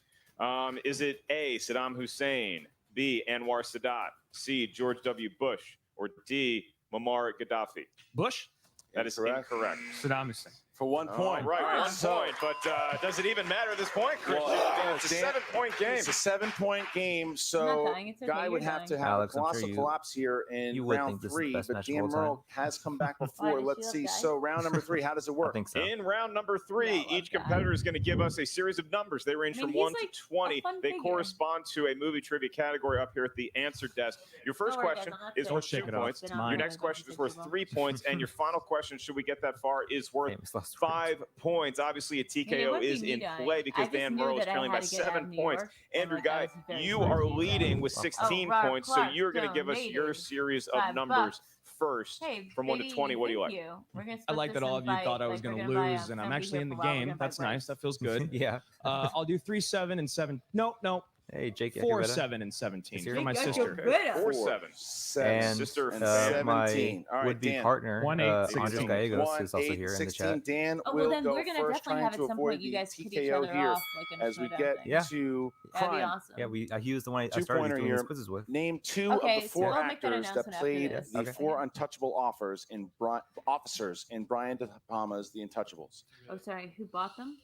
S9: Is it A, Saddam Hussein, B, Anwar Sadat, C, George W. Bush, or D, Muammar Gaddafi?
S7: Bush?
S9: That is incorrect.
S10: Saddam Hussein.
S12: For 1 point.
S9: All right, 1
S12: So-
S9: point. But does it even matter at this point, Christian?
S12: Well,
S9: It's a
S12: Dan,
S9: 7-point game.
S12: It's a 7-point game,
S1: I'm
S12: so
S1: not dying. It's okay.
S12: Guy
S1: You're
S12: would have to
S1: dying.
S12: have
S11: Alex,
S12: a
S11: I'm sure
S12: colossal
S11: you-
S12: collapse here in
S11: you would
S12: round
S11: think this is the
S12: 3,
S11: best
S12: but
S11: match of
S12: Dan
S11: all time.
S12: Merle has come back
S1: Why
S12: before.
S1: does
S12: Let's
S1: she
S12: see.
S1: look
S12: So round number 3, how does it
S11: I
S12: work?
S11: think so.
S9: In round number 3,
S1: Yeah, I love
S9: each
S1: that.
S9: competitor is going to give us a series of numbers. They range
S1: I mean,
S9: from
S1: he's
S9: 1
S1: like
S9: to
S1: a
S9: 20.
S1: fun
S9: They
S1: figure.
S9: correspond to a movie trivia category up here at the answer desk. Your first
S1: Don't worry,
S9: question
S1: guys, I'm not
S9: is
S1: sick.
S9: worth
S7: Shake
S9: 2
S7: it off.
S9: points.
S7: It's
S9: Your
S7: mine.
S9: next question is worth 3 points. And your final question, should we get that far, is worth
S11: Famous last words.
S9: 5 points. Obviously, a
S1: It
S9: TKO
S1: wouldn't
S9: is
S1: be
S9: in
S1: me dying.
S9: play because
S1: I just
S9: Dan
S1: knew
S9: Merle is
S1: that I
S9: trailing by
S1: had to get out of
S9: 7
S1: New
S9: points.
S1: York, and,
S9: Andrew
S1: like, I
S9: Guy,
S1: was very
S9: you
S1: smart
S9: are
S1: to do that.
S9: leading with 16
S1: Robert
S9: points, so
S1: Clark
S9: you're going to give us your
S1: donated
S9: series of
S1: $5.
S9: numbers first.
S1: Hey,
S9: From 1 to
S1: baby,
S9: 20, what do you
S1: thank
S9: like?
S1: We're gonna
S7: I
S1: split
S7: like that
S1: this
S7: all
S1: and
S7: of you
S1: buy-
S7: thought I was
S1: like,
S7: going
S1: we're
S7: to
S1: gonna buy,
S7: lose, and I'm
S1: somebody
S7: actually
S1: here
S7: in the
S1: for a while, we're
S7: game.
S1: gonna buy
S7: That's nice.
S1: bread.
S7: That feels good.
S11: Yeah.
S7: I'll do 3, 7, and 7. No.
S11: Hey, Jake.
S7: 4,
S11: Yakubeta.
S7: 7, and 17
S11: Is here?
S7: for my
S1: Jake
S7: sister.
S1: Yakubeta.
S9: 4, 7.
S12: 7,
S11: And
S9: Sister
S12: and
S11: my
S12: 17. All right,
S11: would-be
S12: Dan.
S11: partner,
S10: 1, 8,
S11: Andres
S10: 16.
S11: Gallegos,
S12: 1,
S11: is also
S12: 8,
S11: here in the
S12: 16.
S11: chat.
S12: Dan
S1: Oh,
S12: will
S1: well, then
S12: go
S1: we're gonna
S12: first,
S1: definitely
S12: trying
S1: have
S12: to
S1: at some
S12: avoid
S1: point you
S12: the
S1: guys kick each
S12: TKO
S1: other
S12: here
S1: off like in a
S12: as we
S1: Schmoedown
S12: get
S1: thing.
S11: Yeah.
S12: to
S1: That'd be
S12: crime.
S1: awesome.
S11: Yeah, he was the one I started
S12: Two-pointer
S11: doing
S12: here.
S11: these quizzes with.
S12: Name 2
S1: Okay,
S12: of the
S1: so
S12: 4
S1: I'll make that
S12: actors that
S1: announcement after
S12: played
S1: this.
S12: the
S11: Okay.
S12: 4 untouchable officers in Brian De Palma's The Untouchables.
S1: Oh, sorry. Who bought them?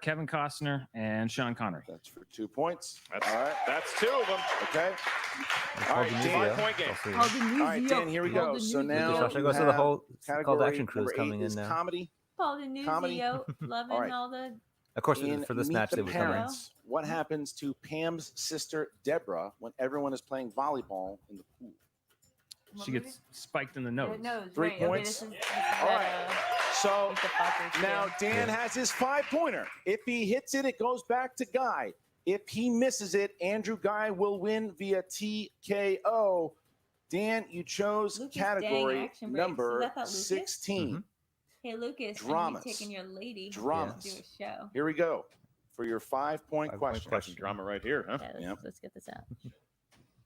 S10: Kevin Costner and Sean Connery.
S12: That's for 2 points.
S9: That's,
S12: All right.
S9: that's 2 of them.
S12: Okay.
S11: It's
S12: All
S11: called
S12: right,
S11: the
S12: Dan.
S11: Nuvia.
S9: 5-point game.
S11: Also here.
S1: Called the
S12: All right, Dan, here we go. So now
S11: Should I
S12: you
S11: go? So the
S12: have
S11: whole call to
S12: category
S11: action crew is
S12: number 8
S11: coming in
S12: is
S11: now.
S12: comedy.
S1: Called the new
S12: Comedy.
S1: Zio. Loving
S12: All right.
S1: all the.
S11: Of course,
S12: In
S11: for this
S12: Meet
S11: match,
S12: the
S11: they would come in.
S12: Parents, what happens to Pam's sister Deborah when everyone is playing volleyball in the pool?
S10: She gets spiked in the nose.
S1: nose.
S12: 3
S1: right. Okay,
S12: points.
S1: this is
S12: All right. So
S1: the fuckers
S12: now
S1: too.
S12: Dan has his 5-pointer. If he hits it, it goes back to Guy. If he misses it, Andrew Guy will win via TKO. Dan, you chose
S1: Lucas, dang,
S12: category
S1: action breaks.
S12: number
S1: Is that Lucas?
S12: 16.
S1: Hey, Lucas,
S12: Dramas.
S1: you taking your lady
S12: Dramas.
S1: to do a show.
S12: Here we go for your 5-point
S11: 5-point
S12: question.
S9: Got some drama right here, huh?
S1: Yeah, let's get this out.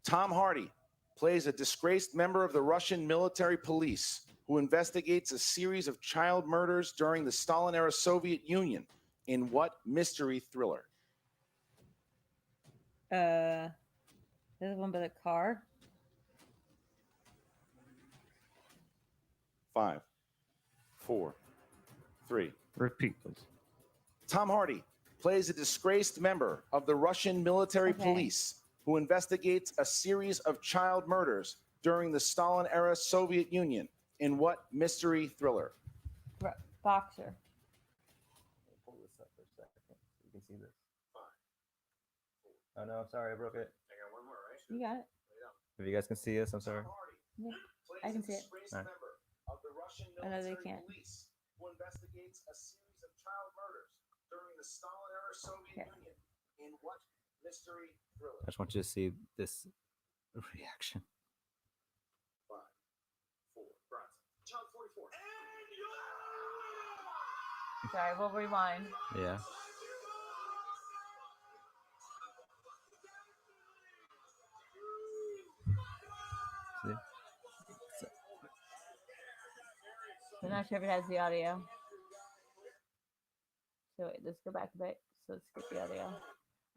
S12: Tom Hardy plays a disgraced member of the Russian military police who investigates a series of child murders during the Stalin-era Soviet Union. In what mystery thriller?
S1: This is one by the car.
S12: 5, 4, 3.
S10: Repeat, please.
S12: Tom Hardy plays a disgraced member of the Russian military
S1: Okay.
S12: police who investigates a series of child murders during the Stalin-era Soviet Union. In what mystery thriller?
S1: Boxer.
S11: Pull this up for a second so you can see this. Oh no, I'm sorry, I broke it.
S1: You got it.
S11: If you guys can see this, I'm sorry.
S1: Yeah, I can see it.
S11: Alright.
S1: I know they can't.
S12: Who investigates a series of child murders during the Stalin-era Soviet Union. In what mystery thriller?
S11: I just want you to see this reaction.
S12: 5, 4, Child 44.
S1: Sorry, we'll rewind.
S11: Yeah. See?
S1: I'm not sure if it has the audio. So wait, let's go back a bit. So let's get the audio.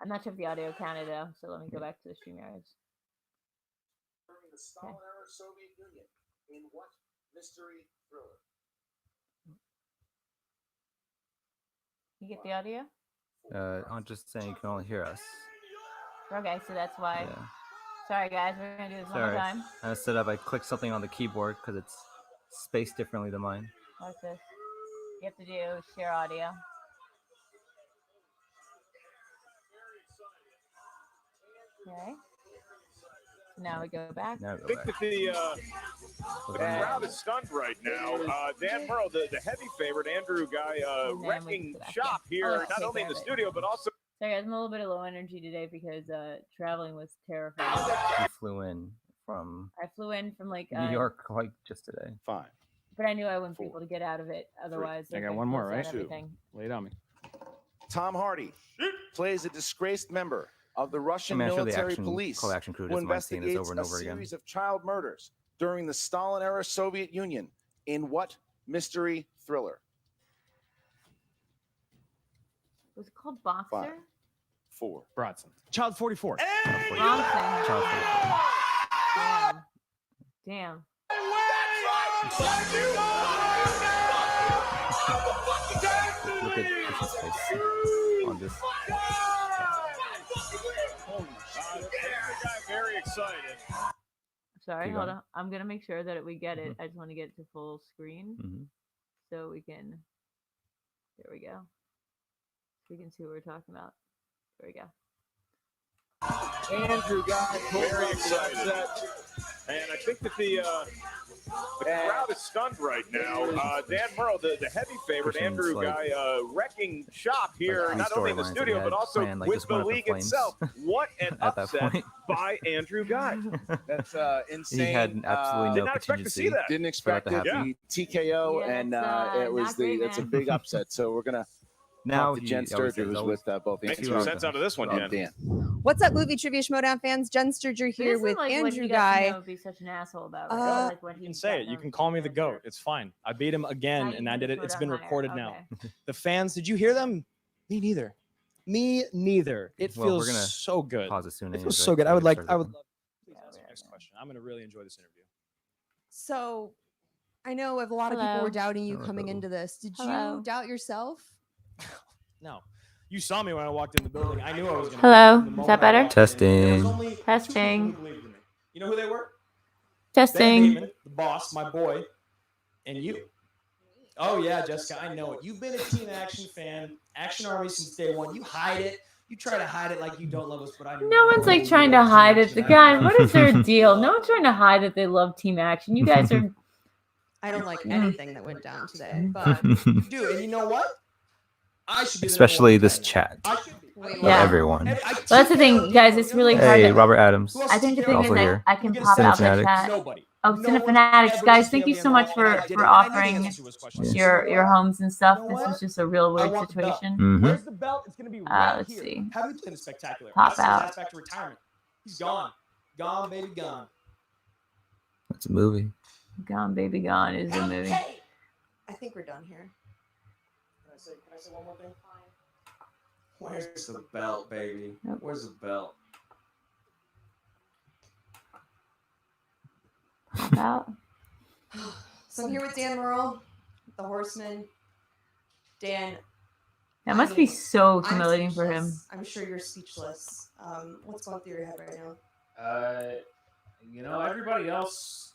S1: I'm not sure if the audio counted though, so let me go back to the StreamYards.
S12: During the Stalin-era Soviet Union. In what mystery thriller?
S1: You get the audio?
S11: I'm just saying you can only hear us.
S1: Okay, so that's why.
S11: Yeah.
S1: Sorry, guys. We're gonna do this one more
S11: Sorry.
S1: time.
S11: I set up. I clicked something on the keyboard because it's spaced differently than mine.
S1: What's this? You have to do share audio. Okay. Now we go back.
S9: I think that the crowd is stunned right now. Dan Pearl, the heavy favorite, Andrew Guy, wrecking shop here, not only in the studio, but also.
S1: Sorry, guys, I'm a little bit of low energy today because traveling was terrifying.
S11: You flew in from
S1: I flew in from like
S11: New York like just today.
S12: Fine.
S1: But I knew I wouldn't be able to get out of it otherwise.
S10: I
S1: like,
S10: got
S1: I'd
S10: one more,
S1: close
S10: right?
S1: out everything.
S10: Lay it on me.
S12: Tom Hardy plays a disgraced member of the Russian
S11: I'm sure the
S12: military
S11: action-
S12: police
S11: call action crew
S12: who
S11: doesn't mind seeing this
S12: investigates
S11: over and
S12: a
S11: over again.
S12: series of child murders during the Stalin-era Soviet Union in what mystery thriller?
S1: Was it called Boxer?
S12: 5, 4.
S10: Bronson. Child 44.
S1: Bronson. Damn.
S11: Look at Chris's face on this.
S9: Very excited.
S1: Sorry,
S11: Keep
S1: hold
S11: going.
S1: on. I'm gonna make sure that we get it. I just want to get it to full screen
S11: Mm-hmm.
S1: so we can. There we go. So we can see what we're talking about. There we go.
S12: Andrew Guy,
S9: Very excited. And I think that the crowd is stunned right now. Dan Pearl, the heavy favorite,
S11: Christian's
S9: Andrew
S11: like-
S9: Guy, wrecking shop here,
S11: like
S9: not only in the
S11: storylines that
S9: studio,
S11: he had
S9: but also
S11: planned, like,
S9: with
S11: just
S9: the
S11: went up in
S9: league
S11: flames
S9: itself. What an
S11: at that
S9: upset
S11: point.
S9: by Andrew Guy.
S12: That's insane.
S11: He had absolutely
S9: Did
S11: no
S9: not expect to see
S11: contingency.
S9: that.
S12: Didn't
S11: for that
S12: expect
S11: to
S12: it.
S11: happen.
S12: The TKO,
S1: Yeah,
S12: and
S1: that's,
S12: it was
S1: not great,
S12: it's a
S1: man.
S12: big upset. So we're gonna
S11: Now
S12: talk to
S11: he
S12: Jen
S11: always says
S12: Sturgis
S11: always
S12: with both
S9: Make
S12: Andrew
S9: some sense out of this one,
S12: and
S9: Jen.
S12: Dan.
S3: What's up, movie trivia Schmoedown fans? Jen Sturger
S1: But
S3: here
S1: isn't,
S3: with
S1: like, what
S3: Andrew
S1: he got to
S3: Guy.
S1: know be such an asshole about, right? Like what
S7: You
S1: he
S7: can say it. You can call me the GOAT. It's fine. I beat him again, and I did it. It's been recorded now. The fans, did you hear them? Me neither. Me neither. It
S11: Well, we're
S7: feels
S11: gonna
S7: so good.
S11: Pause it soon.
S7: It
S11: anyways,
S7: feels
S11: right?
S7: so good. I would like.
S11: Start
S7: I would
S11: looking.
S7: love. Please answer the next question. I'm gonna really enjoy this interview.
S3: So, I know a lot of people
S1: Hello.
S3: were doubting you
S11: Hello.
S3: coming into this. Did
S1: Hello.
S3: you doubt yourself?
S7: No, you saw me when I walked in the building. I knew I was gonna.
S1: Hello.
S7: win. The
S1: Is
S7: moment
S1: that
S7: I
S1: better?
S7: walked in, there was
S11: Testing.
S7: only 2
S1: Testing.
S7: people who believed in me. You know who they were?
S1: Testing.
S7: Ben Bateman, the boss, my boy, and you. Oh yeah, Jessica, I know it. You've been a Team Action fan, Action Army since day one. You hide it. You try to hide it like you don't love us, but I know.
S1: No one's like trying to hide it. The guy, what is their deal? No one's trying to hide that they love Team Action. You guys are.
S3: I don't like
S1: Mm.
S3: anything that went down today, but
S7: Dude, and you know what? I should be the
S11: Especially
S7: number one
S11: this
S7: contender.
S11: chat.
S7: I should be.
S3: wait,
S1: Yeah.
S11: Everyone.
S7: And
S1: Well, that's the thing, guys. It's really hard.
S11: Hey,
S1: to-
S11: Robert Adams.
S1: I think the thing
S11: Also
S1: is
S11: here.
S1: I can pop out the
S11: Cinefanatics.
S1: chat.
S7: Nobody.
S1: Oh,
S7: No one's
S1: Cinefanatics,
S7: ever
S1: guys!
S7: just
S1: Thank you
S7: gave me
S1: so
S7: a
S1: much
S7: call, and I
S1: for
S7: did it.
S1: for
S7: And I knew the
S1: offering
S7: answer to his question. I said,
S1: your
S7: "You know what?
S1: homes and stuff.
S7: You know
S1: This
S7: what?
S1: was just a real
S7: I
S1: weird
S7: want the belt.
S1: situation.
S11: Mhm.
S7: Where's the belt? It's gonna be right
S1: Let's
S7: here.
S1: see.
S7: How we playing the spectacular?
S1: Pop
S7: That's his
S1: out.
S7: ass back to retirement. He's gone. Gone, baby, gone.
S11: That's a movie.
S1: Gone Baby Gone is a movie.
S3: I think we're done here.
S7: Can I say one more thing? Where's the belt, baby?
S1: Nope.
S7: Where's the belt?
S1: Pop out.
S3: So I'm here with Dan Merle, the Horseman. Dan,
S1: That must be so
S3: I'm
S1: humiliating for him.
S3: speechless. I'm sure you're speechless. What's going through your head right now?
S10: You know, everybody else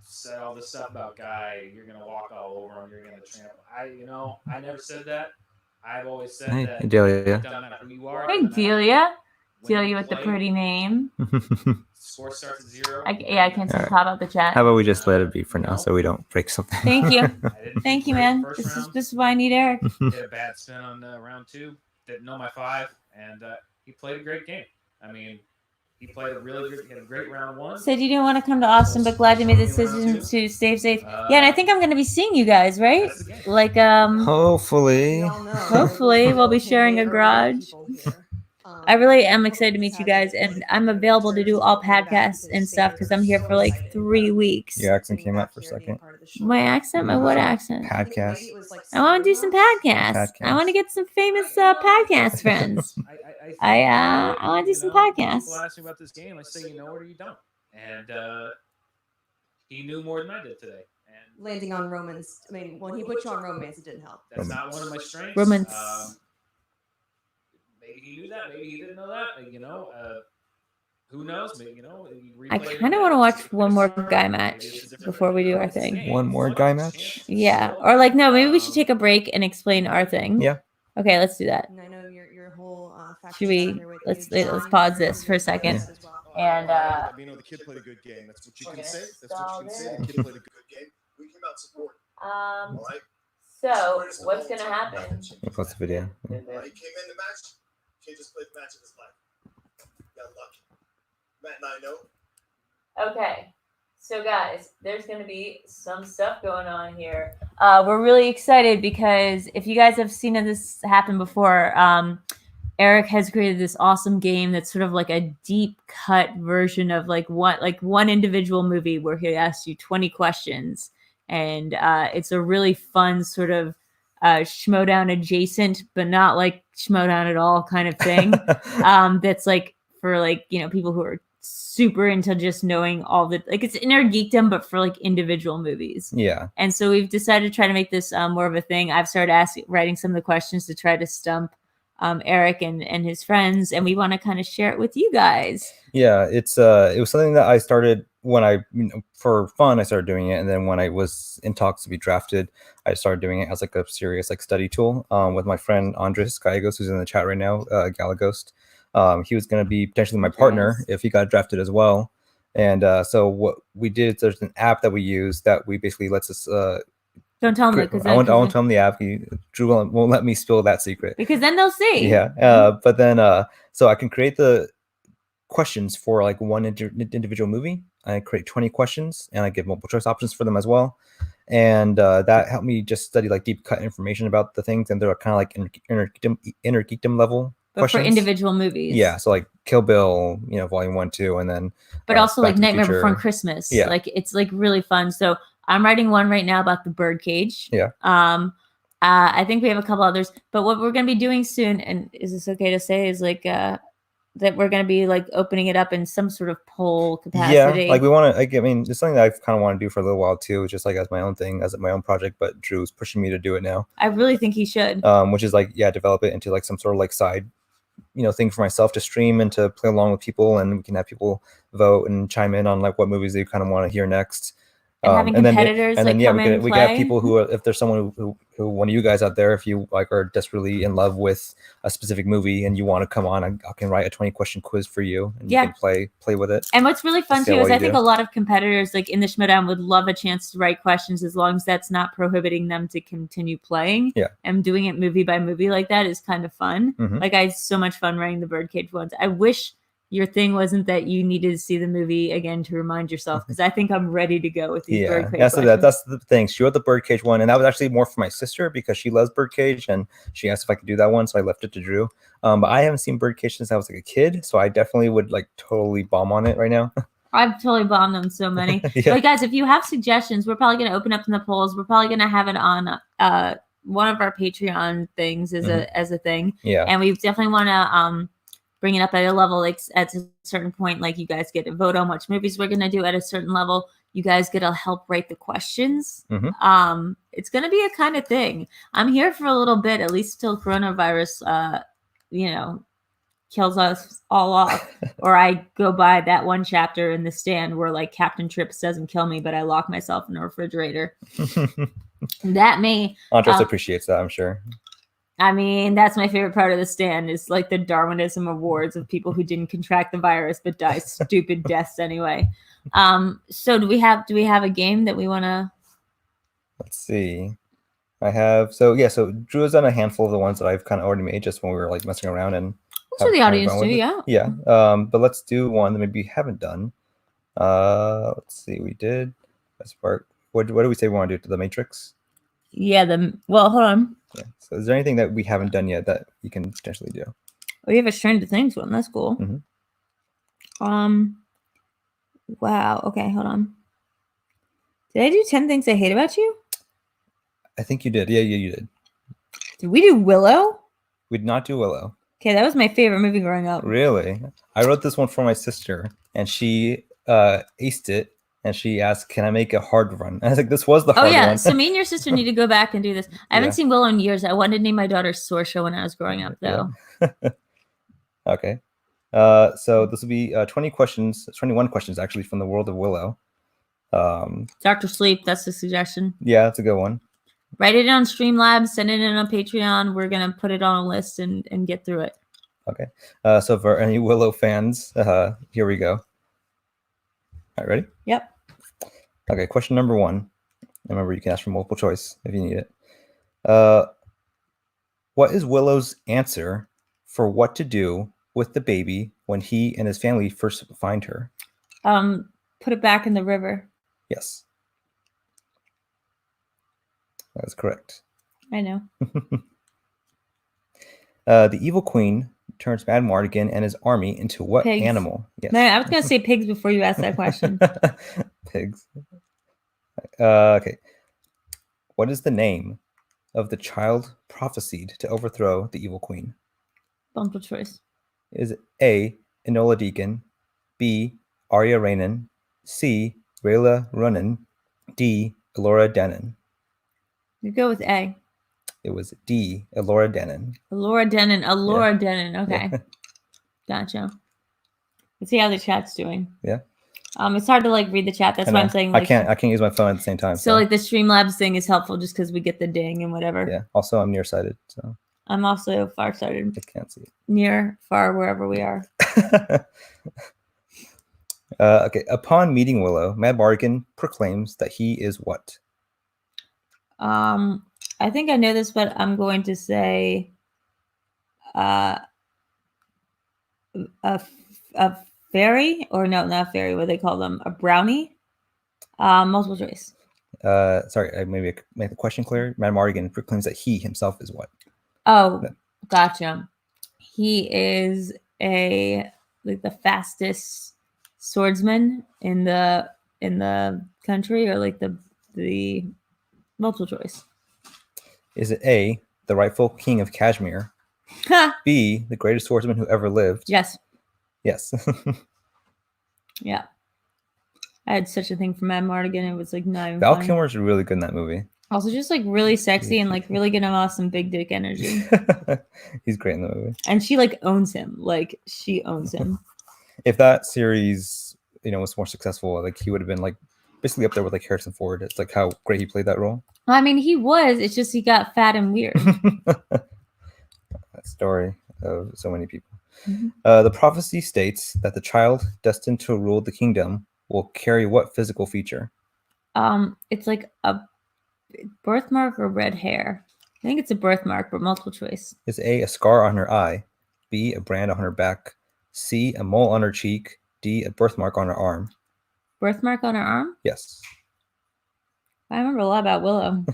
S10: said all this stuff about Guy. You're gonna walk all over him. You're gonna trample. I never said that. I've always said
S11: Hey,
S10: that.
S11: Delia.
S10: It doesn't matter who you are.
S1: Hey,
S10: it doesn't matter
S1: Delia.
S10: when you
S1: Delia with the
S10: play,
S1: pretty name.
S10: Score starts at 0.
S1: I can't see
S11: Alright.
S1: pop out the chat.
S11: How about we just let it be for now so we don't break something?
S1: Thank you.
S10: I didn't
S1: Thank
S10: do
S1: you,
S10: great
S1: man.
S10: first
S1: This is
S10: round.
S1: this is why I need Eric.
S10: Hit a bad spin on round 2. Didn't know my 5, and he played a great game. I mean, he played a really good. He had a great round 1.
S1: Said you didn't want to come to Austin, but glad you made the decision to stay safe. Yeah, and I think I'm gonna be seeing you guys, right?
S10: That's the game.
S1: Like
S11: Hopefully.
S1: hopefully we'll be sharing a garage. I really am excited to meet you guys, and I'm available to do all podcasts and stuff because I'm here for like 3 weeks.
S11: Your accent came out for a second.
S1: My accent? My what accent?
S11: Podcast.
S1: I want to do some podcasts. I want to get some famous podcast friends. I want to do some podcasts.
S10: People ask me about this game. I say, you know it or you don't. And he knew more than I did today. And
S3: Landing on Romans. I mean, when he put you on romance, it didn't help.
S10: that's not one of my strengths.
S1: Romance.
S10: Maybe he knew that. Maybe he didn't know that. You know, who knows? Maybe, you know,
S1: I kind of want to watch one more guy match before we do our thing.
S11: One more guy match?
S1: Yeah. Or like, no, maybe we should take a break and explain our thing.
S11: Yeah.
S1: Okay, let's do that.
S3: And I know your whole
S1: Should we let's pause this for a second. And
S6: you know, the kid played a good game. That's what you can say. That's what you can say. The kid played a good game. We came out supporting. All right.
S1: So what's gonna happen?
S11: I'll post the video.
S6: He came in the match. Kid just played the match of his life. Got lucky. Matt and I know.
S1: Okay. So guys, there's going to be some stuff going on here. We're really excited because if you guys have seen this happen before, Eric has created this awesome game that's sort of like a deep cut version of like one individual movie where he asks you 20 questions. And it's a really fun sort of Schmoedown adjacent, but not like Schmoedown at all kind of thing. That's like for like, you know, people who are super into just knowing all the, like, it's inner geekdom, but for like individual movies.
S11: Yeah.
S1: And so we've decided to try to make this more of a thing. I've started writing some of the questions to try to stump Eric and his friends, and we want to kind of share it with you guys.
S11: Yeah, it was something that I started when I, for fun, I started doing it, and then when I was in talks to be drafted, I started doing it as like a serious like study tool with my friend Andres Gallegos, who's in the chat right now, Gallegos. He was going to be potentially my partner if he got drafted as well. And so what we did, there's an app that we use that we basically lets us.
S1: Don't tell them
S11: I won't tell them the app. Drew won't let me spill that secret
S1: because then they'll see.
S11: Yeah. But then so I can create the questions for like one individual movie. I create 20 questions and I give multiple choice options for them as well. And that helped me just study like deep cut information about the things, and they're kind of like inner geekdom level.
S1: But
S11: questions.
S1: For individual movies.
S11: Yeah, so like Kill Bill, Volume 1, 2, and then
S1: but also like Nightmare
S11: Future.
S1: Before Christmas.
S11: Yeah.
S1: Like it's like really fun. So I'm writing one right now about the birdcage.
S11: Yeah.
S1: I think we have a couple others, but what we're gonna be doing soon, and is this okay to say, is like that we're gonna be like opening it up in some sort of poll capacity.
S11: Yeah, like we want to. I mean, it's something that I've kind of want to do for a little while too, just like as my own thing, as my own project. But Drew's pushing me to do it now.
S1: I really think he should.
S11: Which is like, yeah, develop it into like some sort of like side, thing for myself to stream and to play along with people, and we can have people vote and chime in on like what movies they kind of want to hear next.
S1: And having competitors,
S11: and then
S1: like,
S11: we can have people who, if there's someone who one of you guys out there, if you like are desperately in love with a specific movie and you want to come on, I can write a 20-question quiz for you, and you can play with it.
S1: And what's really fun too is I think a lot of competitors like in the Schmoedown would love a chance to write questions, as long as that's not prohibiting them to continue playing.
S11: Yeah.
S1: And doing it movie by movie like that is kind of fun.
S11: Mhm.
S1: Like I had so much fun writing the Birdcage ones. I wish your thing wasn't that you needed to see the movie again to remind yourself, because I think I'm ready to go with these Birdcage.
S11: Yeah, so that's the thing. She wrote the Birdcage one, and that was actually more for my sister because she loves Birdcage, and she asked if I could do that one, so I left it to Drew. But I haven't seen Birdcage since I was like a kid, so I definitely would like totally bomb on it right now.
S1: I've totally bombed them so many.
S11: Yeah.
S1: But guys, if you have suggestions, we're probably going to open up in the polls. We're probably going to have it on one of our Patreon things as a thing.
S11: Yeah.
S1: And we definitely want to bring it up at a level, like at a certain point, like you guys get to vote on which movies we're going to do at a certain level. You guys get to help write the questions. It's going to be a kind of thing. I'm here for a little bit, at least till coronavirus, kills us all off. Or I go by that one chapter in The Stand where like Captain Trips doesn't kill me, but I lock myself in a refrigerator. That may.
S11: Andres appreciates that, I'm sure.
S1: I mean, that's my favorite part of The Stand, is like the Darwinism awards of people who didn't contract the virus but die stupid deaths anyway. So do we have a game that we want to?
S11: Let's see. I have so Drew has done a handful of the ones that I've kind of already made just when we were like messing around, and
S1: so the audience do,
S11: yeah. But let's do one that maybe we haven't done. Let's see. We did best part. What do we say we want to do to the Matrix?
S1: Yeah. Hold on.
S11: Yeah. So is there anything that we haven't done yet that you can potentially do?
S1: We have a Stranger Things one. That's cool. Wow. Okay, hold on. Did I do 10 things I hate about you?
S11: I think you did. Yeah, you did.
S1: Did we do Willow?
S11: We did not do Willow.
S1: Okay, that was my favorite movie growing up.
S11: Really? I wrote this one for my sister, and she aced it. And she asked, "Can I make a hard run?" I was like, "This was the hard one."
S1: So me and your sister need to go back and do this. I haven't seen Willow in years. I wanted to name my daughter Sorsha when I was growing up, though.
S11: Yeah. Okay. So this will be 20 questions, 21 questions actually from the world of Willow.
S1: Dr. Sleep, that's the suggestion.
S11: Yeah, that's a good one.
S1: Write it on Streamlabs, send it in on Patreon. We're going to put it on a list and get through it.
S11: Okay. So for any Willow fans, here we go. All right, ready?
S1: Yep.
S11: Okay, question number 1. Remember, you can ask for multiple choice if you need it. What is Willow's answer for what to do with the baby when he and his family first find her?
S1: Put it back in the river.
S11: Yes. That's correct.
S1: I know.
S11: The evil queen turns Mad Mardigan and his army into what
S1: Pigs.
S11: animal? Yes.
S1: No, I was going to say pigs before you asked that question.
S11: Pigs. Okay. What is the name of the child prophesied to overthrow the evil queen?
S1: Multiple choice.
S11: Is it A, Enola Deacon, B, Arya Raynon, C, Rayla Runnan, D, Elora Danan?
S1: You go with A.
S11: It was D, Elora Danan.
S1: Elora Danan. Okay.
S11: Yeah.
S1: Gotcha. Let's see how the chat's doing.
S11: Yeah.
S1: It's hard to like read the chat. That's why I'm saying like,
S11: I can't use my phone at the same time.
S1: So like the Streamlabs thing is helpful just because we get the ding and whatever.
S11: Yeah. Also, I'm nearsighted, so
S1: I'm also farsighted.
S11: I can't see it.
S1: Near, far, wherever we are.
S11: Okay. Upon meeting Willow, Mad Mardigan proclaims that he is what?
S1: I think I know this, but I'm going to say a fairy, or no, not fairy. What do they call them? A brownie. Multiple choice.
S11: Sorry, maybe make the question clear. Mad Mardigan proclaims that he himself is what?
S1: Oh, gotcha. He is like the fastest swordsman in the country, or like the multiple choice.
S11: Is it A, the rightful king of Kashmir? B, the greatest swordsman who ever lived?
S1: Yes.
S11: Yes.
S1: Yeah. I had such a thing for Mad Mardigan. It was like not even
S11: Val
S1: funny.
S11: Kilmer's really good in that movie.
S1: Also just like really sexy and like really gonna have some big dick energy.
S11: He's great in the movie.
S1: And she like owns him. Like she owns him.
S11: If that series, was more successful, like he would have been like basically up there with like Harrison Ford. It's like how great he played that role.
S1: I mean, he was. It's just he got fat and weird.
S11: That story of so many people.
S1: Mm-hmm.
S11: The prophecy states that the child destined to rule the kingdom will carry what physical feature?
S1: It's like a birthmark or red hair. I think it's a birthmark, but multiple choice.
S11: Is A scar on her eye, B, a brand on her back, C, a mole on her cheek, D, a birthmark on her arm?
S1: Birthmark on her arm?
S11: Yes.
S1: I remember a lot about Willow.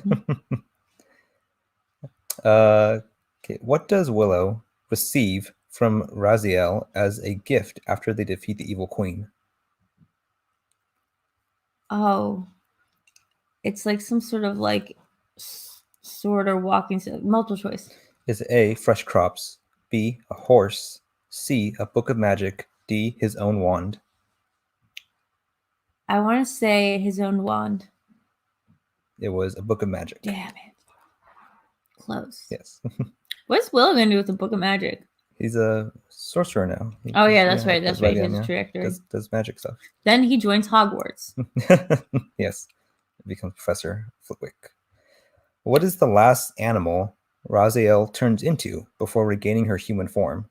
S11: Okay. What does Willow receive from Raziel as a gift after they defeat the evil queen?
S1: Oh, it's like some sort of like sword or walking. Multiple choice.
S11: Is it A, fresh crops, B, a horse, C, a book of magic, D, his own wand?
S1: I want to say his own wand.
S11: It was a book of magic.
S1: Damn it. Close.
S11: Yes.
S1: What's Willow going to do with the book of magic?
S11: He's a sorcerer now.
S1: Oh, yeah, that's right. That's right.
S11: Again,
S1: His trajectory.
S11: Does magic stuff.
S1: Then he joins Hogwarts.
S11: Yes. Becomes Professor Flitwick. What is the last animal Raziel turns into before regaining her human form?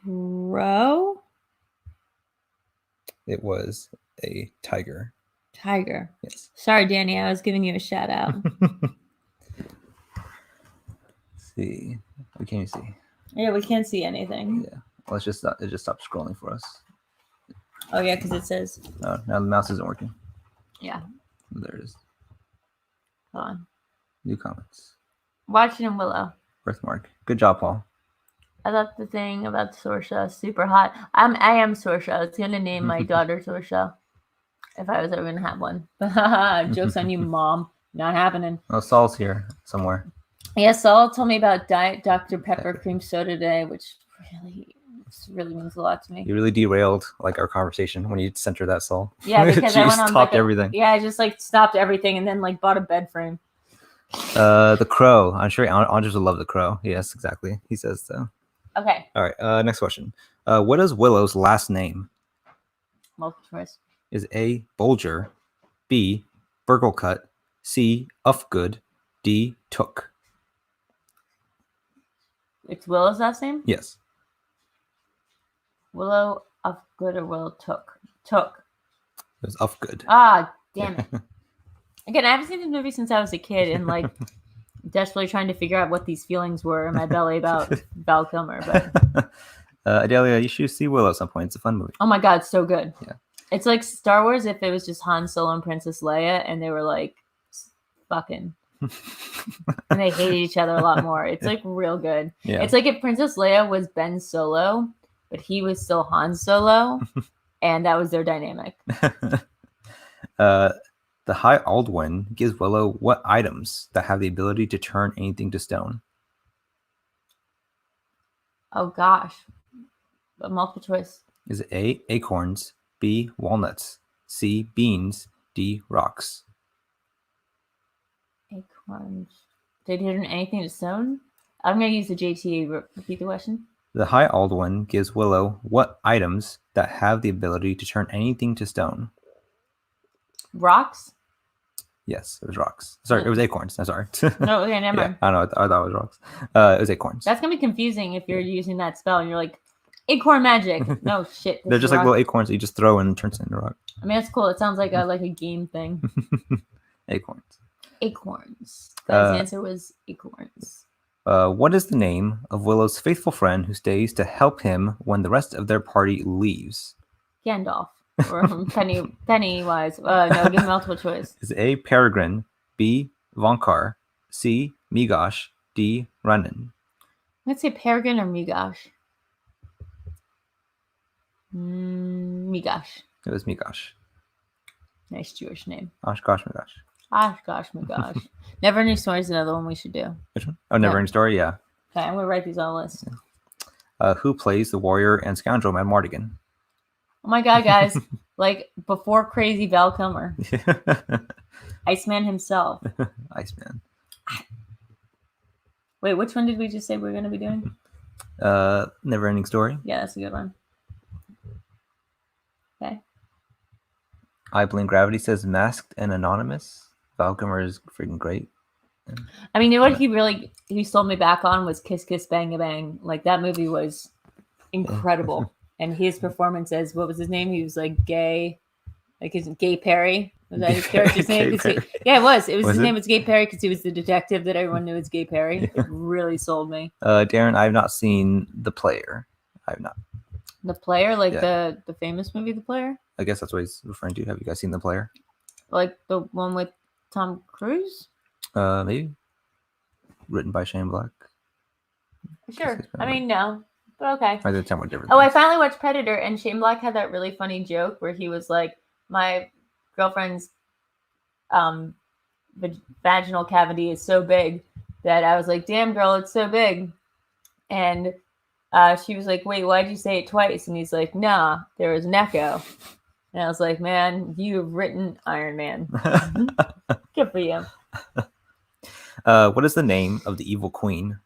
S1: Crow?
S11: It was a tiger.
S1: Tiger.
S11: Yes.
S1: Sorry, Danny. I was giving you a shout out.
S11: Let's see. What can you see?
S1: Yeah, we can't see anything.
S11: Yeah. Well, it just stopped scrolling for us.
S1: Oh, yeah, because it says.
S11: Oh, now the mouse isn't working.
S1: Yeah.
S11: There it is.
S1: Hold on.
S11: New comments.
S1: Watching in Willow.
S11: Birthmark. Good job, Paul.
S1: I thought the thing about Sorsha super hot. I am Sorsha. I was gonna name my daughter Sorsha if I was ever gonna have one. Joke's on you, Mom. Not happening.
S11: Oh, Saul's here somewhere.
S1: Yeah, Saul told me about Diet Dr. Pepper cream soda today, which really means a lot to me.
S11: You really derailed like our conversation when you center that, Saul.
S1: Yeah, because I went on
S11: stopped everything.
S1: Yeah, I just like stopped everything and then like bought a bed frame.
S11: The crow. I'm sure Andres will love the crow. Yes, exactly. He says so.
S1: Okay.
S11: All right. Next question. What is Willow's last name?
S1: Multiple choice.
S11: Is A. Bolger, B. Burglecut, C. Ufgood, D. Took?
S1: It's Willow's last name?
S11: Yes.
S1: Willow Ufgood or Willow Took? Took.
S11: It was Ufgood.
S1: Ah, damn it. Again, I haven't seen this movie since I was a kid and like desperately trying to figure out what these feelings were in my belly about Val Kilmer. But
S11: Adelia, you should see Willow at some point. It's a fun movie.
S1: oh my god, it's so good.
S11: Yeah.
S1: It's like Star Wars if it was just Han Solo and Princess Leia and they were like fucking and they hated each other a lot more. It's like real good.
S11: Yeah.
S1: It's like if Princess Leia was Ben Solo, but he was still Han Solo, and that was their dynamic.
S11: The High Aldwin gives Willow what items that have the ability to turn anything to stone?
S1: Oh gosh. A multiple choice.
S11: Is it A. Acorns, B. Walnuts, C. Beans, D. Rocks?
S1: Acorns. Did he turn anything to stone? I'm going to use the JTA. Repeat the question.
S11: The High Aldwin gives Willow what items that have the ability to turn anything to stone?
S1: Rocks?
S11: Yes, it was rocks. Sorry, it was acorns. I'm sorry.
S1: No, okay, never mind.
S11: I know. I thought it was rocks. It was acorns.
S1: That's going to be confusing if you're using that spell and you're like, acorn magic. No, shit.
S11: They're just like little acorns that you just throw and it turns into a rock.
S1: I mean, that's cool. It sounds like a game thing.
S11: Acorns.
S1: Acorns. Guy's answer was acorns.
S11: What is the name of Willow's faithful friend who stays to help him when the rest of their party leaves?
S1: Gandalf. Or Pennywise. No, give me multiple choice.
S11: Is A. Peregrine, B. Vonkar, C. Migosh, D. Renan?
S1: Let's say Peregrine or Migosh. Migosh.
S11: It was Migosh.
S1: Nice Jewish name.
S11: Oshkosh Migosh.
S1: Oshkosh Migosh. Never Ending Story is another one we should do.
S11: Which one? Oh, Never Ending Story, yeah.
S1: Okay, I'm going to write these on a list.
S11: Who plays the warrior and scoundrel Mad Mardigan?
S1: Oh my god, guys. Like, before crazy Val Kilmer. Iceman himself.
S11: Iceman.
S1: Wait, which one did we just say we were going to be doing?
S11: Never Ending Story.
S1: Yeah, that's a good one. Okay.
S11: I Blame Gravity says Masked and Anonymous. Val Kilmer is freaking great.
S1: I mean, you know what he sold me back on was Kiss Kiss Bang a Bang. Like, that movie was incredible. And his performance as, what was his name? He was like gay, like his Gay Perry. Was that his character's name? Yeah, it was. His name was Gay Perry because he was the detective that everyone knew was Gay Perry. It really sold me.
S11: Darren, I've not seen The Player. I've not.
S1: The Player, like the famous movie, The Player?
S11: I guess that's what he's referring to. Have you guys seen The Player?
S1: Like the one with Tom Cruise?
S11: Maybe. Written by Shane Black.
S1: Sure. I mean, no. But okay.
S11: I did somewhat different.
S1: Oh, I finally watched Predator, and Shane Black had that really funny joke where he was like, my girlfriend's vaginal cavity is so big that I was like, damn, girl, it's so big. And she was like, wait, why'd you say it twice? And he's like, nah, there was an echo. And I was like, man, you've written Iron Man. Good for you.
S11: What is the name of the evil queen?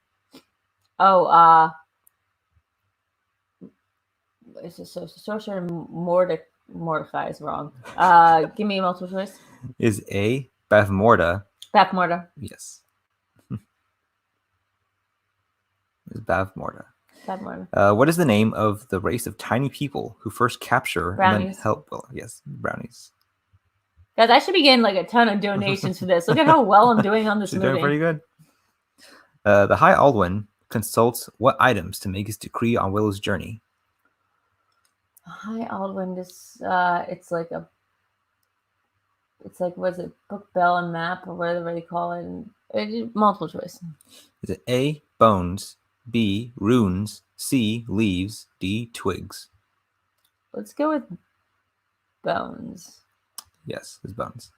S1: Oh, it's just so sure Mordecai is wrong. Give me a multiple choice.
S11: Is A. Bavmorda?
S1: Bavmorda.
S11: Yes. It's Bavmorda.
S1: Bavmorda.
S11: What is the name of the race of tiny people who first capture and then help? Well, yes, brownies.
S1: Guys, I should be getting like a ton of donations for this. Look at how well I'm doing on this movie.
S11: Doing pretty good. The High Aldwin consults what items to make his decree on Willow's journey.
S1: High Aldwin, it's like was it book, bell, and map or whatever they call it? And multiple choice.
S11: Is it A. Bones, B. Runes, C. Leaves, D. Twigs?
S1: Let's go with bones.
S11: Yes, it's bones.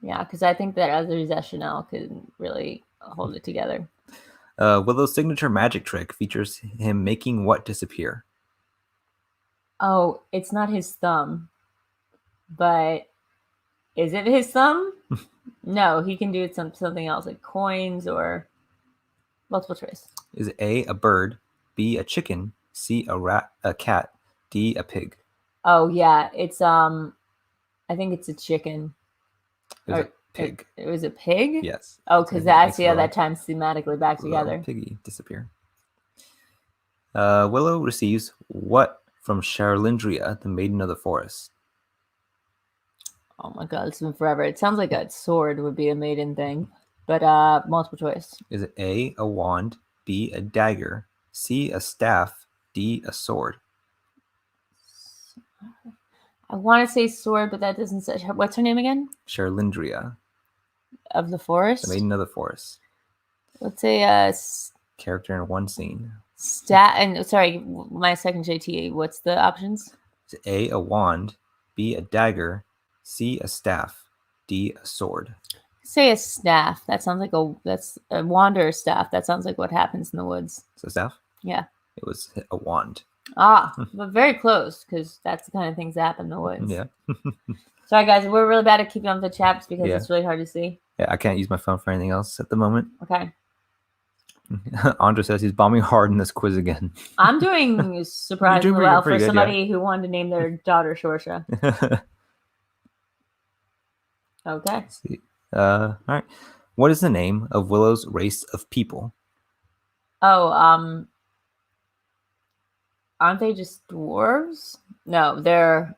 S1: Yeah, because I think that Azra's Chanel could really hold it together.
S11: Willow's signature magic trick features him making what disappear?
S1: Oh, it's not his thumb. But is it his thumb? No, he can do something else, like coins or multiple choice.
S11: Is it A. bird, B, a chicken, C, a cat, D, a pig.
S1: Oh yeah, it's I think it's a chicken.
S11: It was a pig.
S1: It was a pig?
S11: Yes.
S1: Oh, because that's that time's thematically back together.
S11: Piggy disappear. Willow receives what from Charlindria, the Maiden of the Forest?
S1: Oh my god, it's been forever. It sounds like a sword would be a maiden thing, but multiple choice.
S11: Is it A, a wand, B, a dagger, C, a staff, D, a sword?
S1: I want to say sword, but that doesn't say. What's her name again?
S11: Charlindria.
S1: Of the Forest?
S11: The Maiden of the Forest.
S1: Let's say
S11: character in one scene.
S1: Sorry, my second JT. What's the options?
S11: Is it A, a wand, B, a dagger, C, a staff, D, a sword?
S1: Say a staff. That sounds like that's a wand or a staff. That sounds like what happens in the woods.
S11: So staff?
S1: Yeah.
S11: It was a wand.
S1: Ah, but very close because that's the kind of things that happen in the woods.
S11: Yeah.
S1: Sorry, guys. We're really bad at keeping up with the chaps because it's really hard to see.
S11: Yeah, I can't use my phone for anything else at the moment.
S1: Okay.
S11: Andrew says he's bombing hard in this quiz again.
S1: I'm doing surprisingly well for
S11: good,
S1: somebody who wanted to name their daughter Shorsha. Okay.
S11: All right. What is the name of Willow's race of people?
S1: Oh, aren't they just dwarves? No, they're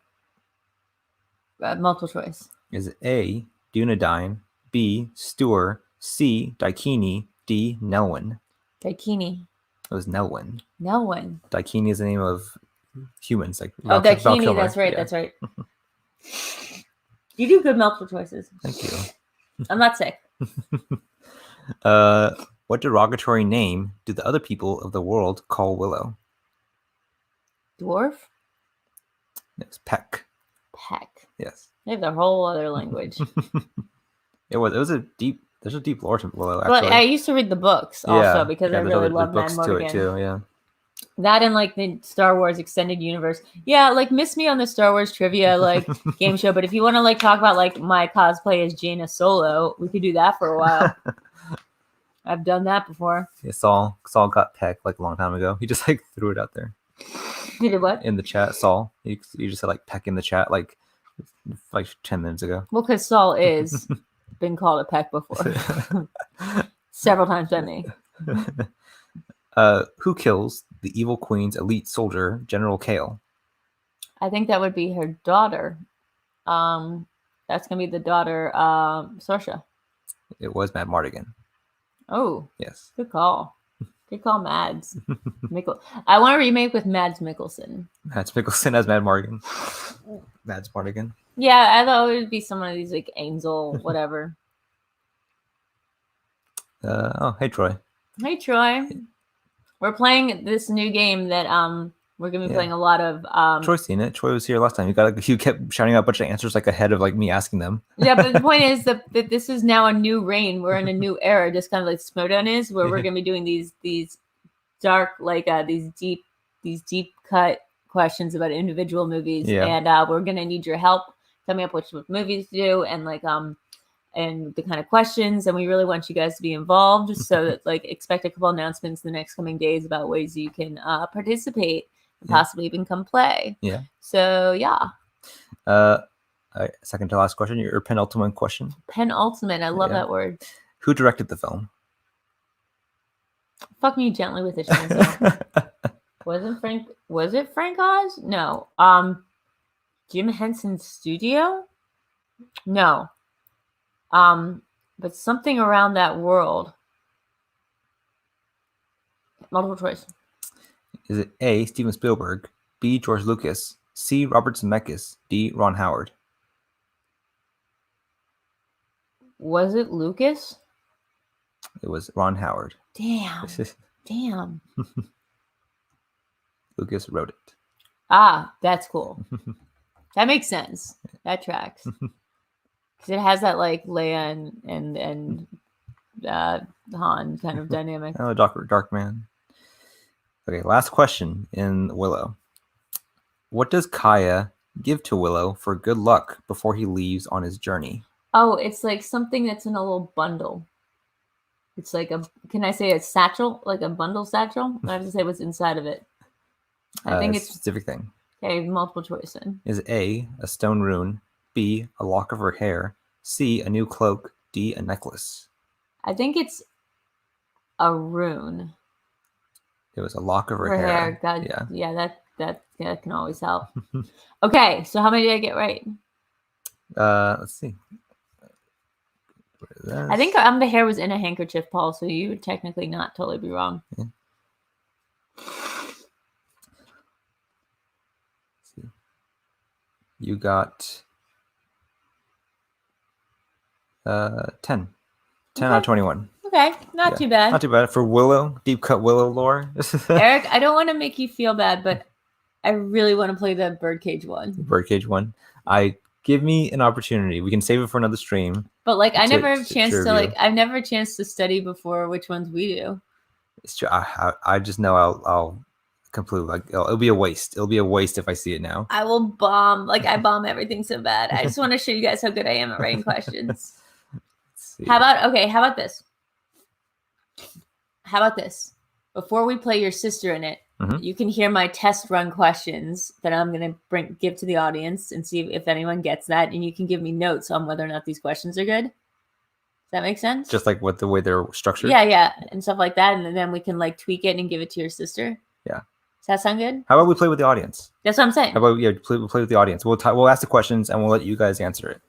S1: multiple choice.
S11: Is it A, Dunedain, B, Stuar, C, Daikini, D, Nelwyn?
S1: Daikini.
S11: It was Nelwyn.
S1: Nelwyn.
S11: Daikini is the name of humans. Like
S1: Daikini, that's right, that's right. You do good multiple choices.
S11: Thank you.
S1: I'm not sick.
S11: What derogatory name do the other people of the world call Willow?
S1: Dwarf?
S11: It's Peck.
S1: Peck.
S11: Yes.
S1: They have their whole other language.
S11: There's a deep lore to Willow, actually.
S1: Well, I used to read the books also because I really love Mad Morgan.
S11: Too, yeah.
S1: That and like the Star Wars extended universe. Yeah, like miss me on the Star Wars trivia like game show. But if you want to like talk about like my cosplay as Jaina Solo, we could do that for a while. I've done that before.
S11: Yeah, Saul got Peck like a long time ago. He just like threw it out there.
S1: He did what?
S11: In the chat, Saul. You just said like Peck in the chat like 10 minutes ago.
S1: Well, because Saul is been called a Peck before. Several times by me.
S11: Who kills the evil queen's elite soldier, General Kale?
S1: I think that would be her daughter. That's gonna be the daughter, Saoirse.
S11: It was Matt Mardigan.
S1: Oh,
S11: yes.
S1: Good call. Good call, Mads. I want a remake with Mads Mikkelsen.
S11: Mads Mikkelsen as Matt Mardigan. Mads Mardigan.
S1: Yeah, I thought it would be some of these like Angel, whatever.
S11: Hey Troy.
S1: Hey Troy. We're playing this new game that we're gonna be playing a lot of.
S11: Troy's seen it. Troy was here last time. He kept shouting out a bunch of answers like ahead of like me asking them.
S1: Yeah, but the point is that this is now a new reign. We're in a new era, just kind of like Schmoedown is, where we're gonna be doing these dark, like these deep cut questions about individual movies, and we're gonna need your help coming up with what movies to do and like and the kind of questions, and we really want you guys to be involved. So that like expect a couple announcements in the next coming days about ways you can participate and possibly even come play.
S11: Yeah.
S1: So yeah.
S11: All right, second to last question. Your penultimate question.
S1: Penultimate. I love that word.
S11: Who directed the film?
S1: Fuck me gently with a chainsaw. Was it Frank Oz? No. Jim Henson's studio? No. But something around that world. Multiple choice.
S11: Is it A, Steven Spielberg, B, George Lucas, C, Robert Zemeckis, D, Ron Howard?
S1: Was it Lucas?
S11: It was Ron Howard.
S1: Damn. Damn.
S11: Lucas wrote it.
S1: Ah, that's cool. That makes sense. That tracks. Because it has that like Leia and Han kind of dynamic.
S11: Oh, dark man. Okay, last question in Willow. What does Kaya give to Willow for good luck before he leaves on his journey?
S1: Oh, it's like something that's in a little bundle. It's like a. Can I say a satchel, like a bundle satchel? I have to say what's inside of it. I think it's
S11: specific thing.
S1: Okay, multiple choice then.
S11: Is A, a stone rune, B, a lock of her hair, C, a new cloak, D, a necklace?
S1: I think it's a rune.
S11: It was a lock of her hair.
S1: God, yeah, that can always help. Okay, so how many did I get right?
S11: Let's see.
S1: I think the hair was in a handkerchief, Paul, so you would technically not totally be wrong.
S11: Yeah. You got 10. 10 out of 21.
S1: Okay, not too bad.
S11: Not too bad. For Willow, deep cut Willow lore.
S1: Eric, I don't want to make you feel bad, but I really want to play the birdcage one.
S11: Birdcage one. Give me an opportunity. We can save it for another stream.
S1: But like I never have a chance to I've never a chance to study before which ones we do.
S11: It's true. I just know I'll completely it'll be a waste. It'll be a waste if I see it now.
S1: I will bomb. Like I bomb everything so bad. I just want to show you guys how good I am at writing questions. How about this? How about this? Before we play your sister in it, you can hear my test run questions that I'm gonna give to the audience and see if anyone gets that, and you can give me notes on whether or not these questions are good. Does that make sense?
S11: Just like the way they're structured.
S1: Yeah, and stuff like that, and then we can like tweak it and give it to your sister.
S11: Yeah.
S1: Does that sound good?
S11: How about we play with the audience?
S1: That's what I'm saying.
S11: How about play with the audience? We'll ask the questions and we'll let you guys answer it.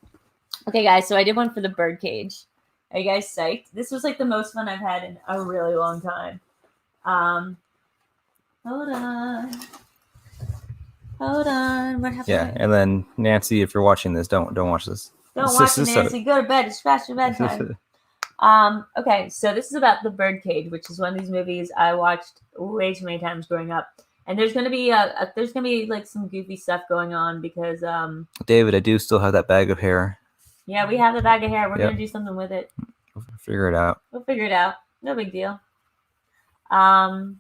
S1: Okay, guys. So I did one for the birdcage. Are you guys psyched? This was like the most fun I've had in a really long time. Hold on. What happened?
S11: Yeah, and then Nancy, if you're watching this, don't watch this.
S1: Don't watch it, Nancy. Go to bed. It's past your bedtime. Okay, so this is about The Birdcage, which is one of these movies I watched way too many times growing up. And there's gonna be like some goofy stuff going on because
S11: David, I do still have that bag of hair.
S1: Yeah, we have the bag of hair. We're gonna do something with it.
S11: We'll figure it out.
S1: We'll figure it out. No big deal. Hold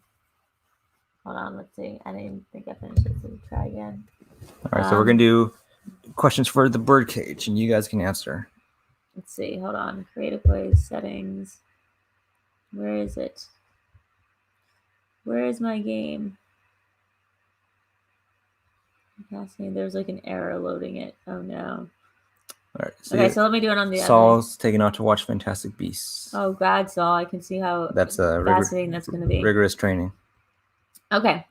S1: on, let's see. I didn't think I finished it, so we'll try again.
S11: All right, so we're gonna do questions for The Birdcage, and you guys can answer.
S1: Let's see. Hold on. Creative plays, settings. Where is it? Where is my game? There's like an error loading it. Oh no.
S11: All right.
S1: So so let me do it on the
S11: Saul's taken out to watch Fantastic Beasts.
S1: Oh God, Saul! I can see how
S11: that's
S1: fascinating that's going to be.
S11: Rigorous training.
S1: Okay.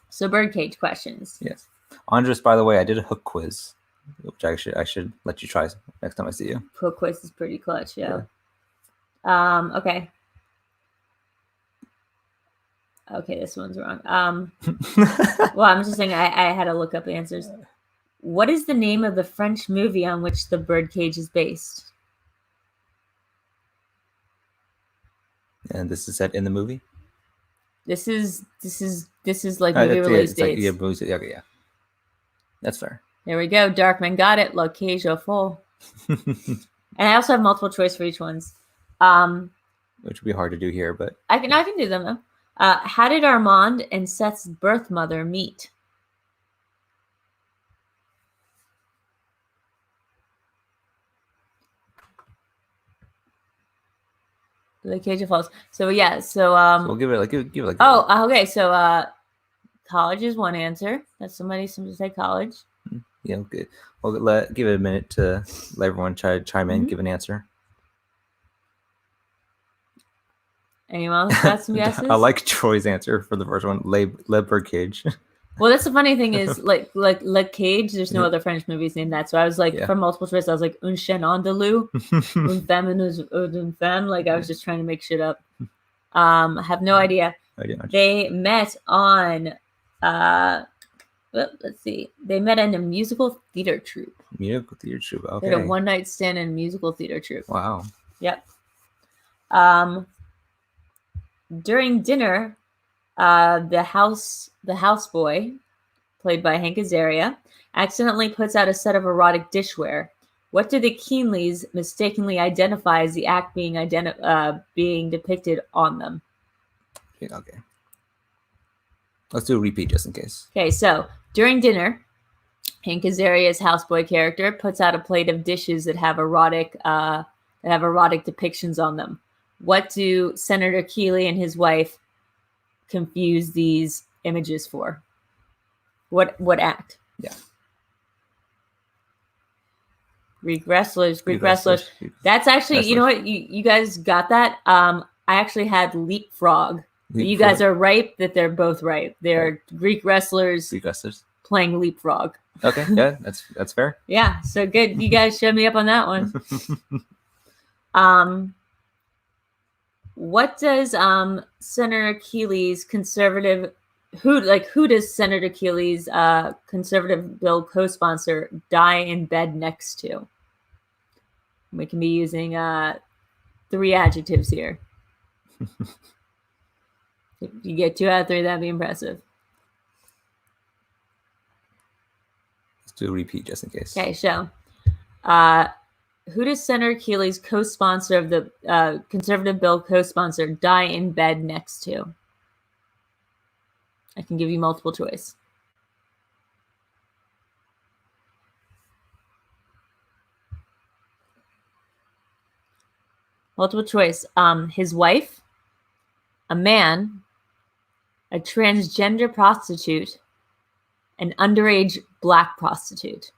S1: So birdcage questions.
S11: Yes. Andres, by the way, I did a hook quiz, which I should let you try next time I see you.
S1: Hook quiz is pretty clutch, yeah. Okay. Okay, this one's wrong. Well, I'm just saying I had to look up answers. What is the name of the French movie on which The Birdcage is based?
S11: And this is set in the movie?
S1: This is like movie release dates.
S11: Okay, yeah. That's fair.
S1: There we go. Darkman got it. La Cage au Faux. And I also have multiple choice for each ones.
S11: Which would be hard to do here, but
S1: I can do them though. How did Armand and Seth's birth mother meet? The Cage of Falls. So yeah, so
S11: we'll give it like
S1: okay. So college is one answer. That's somebody say college.
S11: Yeah, good. Well, give it a minute to let everyone chime in, give an answer.
S1: Anyone else got some guesses?
S11: I like Troy's answer for the first one, Le Birdcage.
S1: Well, that's the funny thing is, like Le Cage, there's no other French movies named that. So I was like, for multiple choice, I was like, Un chien andalou, une femme une femme. Like I was just trying to make shit up. I have no idea. They met on, let's see. They met in a musical theater troupe.
S11: Musical theater troupe, okay.
S1: They had a one-night stand in a musical theater troupe.
S11: Wow.
S1: Yep. During dinner, the houseboy, played by Hank Azaria, accidentally puts out a set of erotic dishware. What do the Keenleys mistakenly identify as the act being depicted on them?
S11: Okay. Let's do a repeat just in case.
S1: Okay, so during dinner, Hank Azaria's houseboy character puts out a plate of dishes that have erotic depictions on them. What do Senator Keeley and his wife confuse these images for? What act?
S11: Yeah.
S1: Greek wrestlers. That's actually, you know what? You guys got that. I actually had leapfrog. You guys are right that they're both right. They're Greek wrestlers.
S11: Greek wrestlers
S1: Playing leapfrog.
S11: Okay, yeah, that's fair.
S1: Yeah, so good. You guys showed me up on that one. What does Senator Keeley's conservative who does Senator Keeley's conservative bill co-sponsor die in bed next to? We can be using 3 adjectives here. If you get 2 out of 3, that'd be impressive.
S11: Let's do a repeat just in case.
S1: Okay, so who does Senator Keeley's co-sponsor of the conservative bill co-sponsor die in bed next to? I can give you multiple choice. Multiple choice. His wife, a man, a transgender prostitute, an underage black prostitute.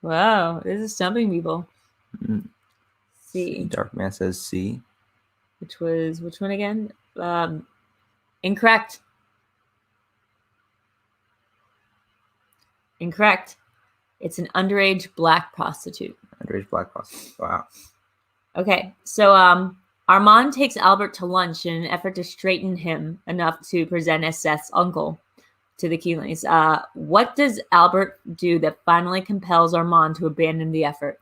S1: Wow, this is stumping people. C.
S11: Dark Man says C.
S1: Which one again? Incorrect. Incorrect. It's an underage black prostitute.
S11: Underage black prostitute. Wow.
S1: Okay, so Armand takes Albert to lunch in an effort to straighten him enough to present as Seth's uncle to the Keeleys. What does Albert do that finally compels Armand to abandon the effort?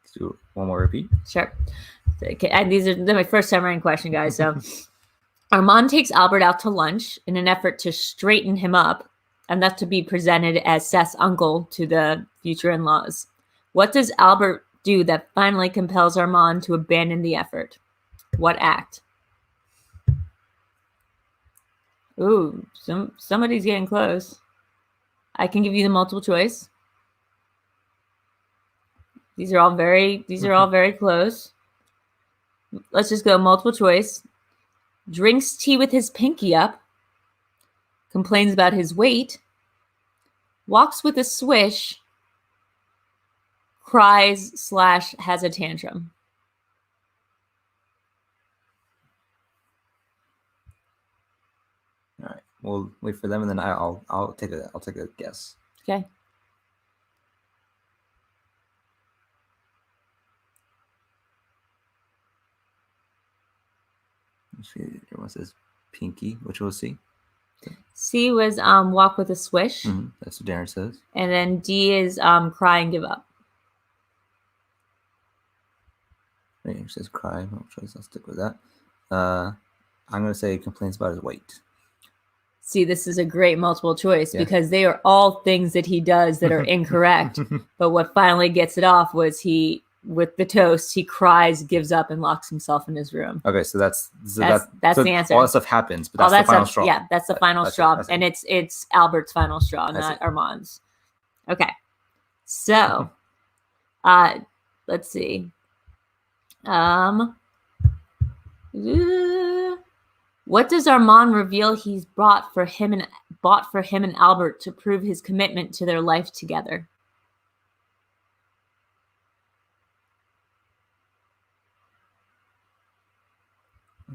S11: Let's do one more repeat.
S1: Sure. Okay, and these are my first time writing question, guys. So Armand takes Albert out to lunch in an effort to straighten him up, and that's to be presented as Seth's uncle to the future in-laws. What does Albert do that finally compels Armand to abandon the effort? What act? Ooh, somebody's getting close. I can give you the multiple choice. These are all very close. Let's just go multiple choice. Drinks tea with his pinky up. Complains about his weight. Walks with a swish. Cries / has a tantrum.
S11: All right, we'll wait for them, and then I'll take a guess.
S1: Okay.
S11: Everyone says pinky, which we'll see.
S1: C was walk with a swish.
S11: That's what Darren says.
S1: And then D is cry and give up.
S11: It says cry. I'll stick with that. I'm going to say complains about his weight.
S1: See, this is a great multiple choice because they are all things that he does that are incorrect. But what finally gets it off was with the toast, he cries, gives up, and locks himself in his room.
S11: Okay, so that's
S1: the answer.
S11: All that stuff happens, but that's the final straw.
S1: Yeah, that's the final straw, and it's Albert's final straw, not Armand's. Okay, so let's see. What does Armand reveal he's bought for him and Albert to prove his commitment to their life together?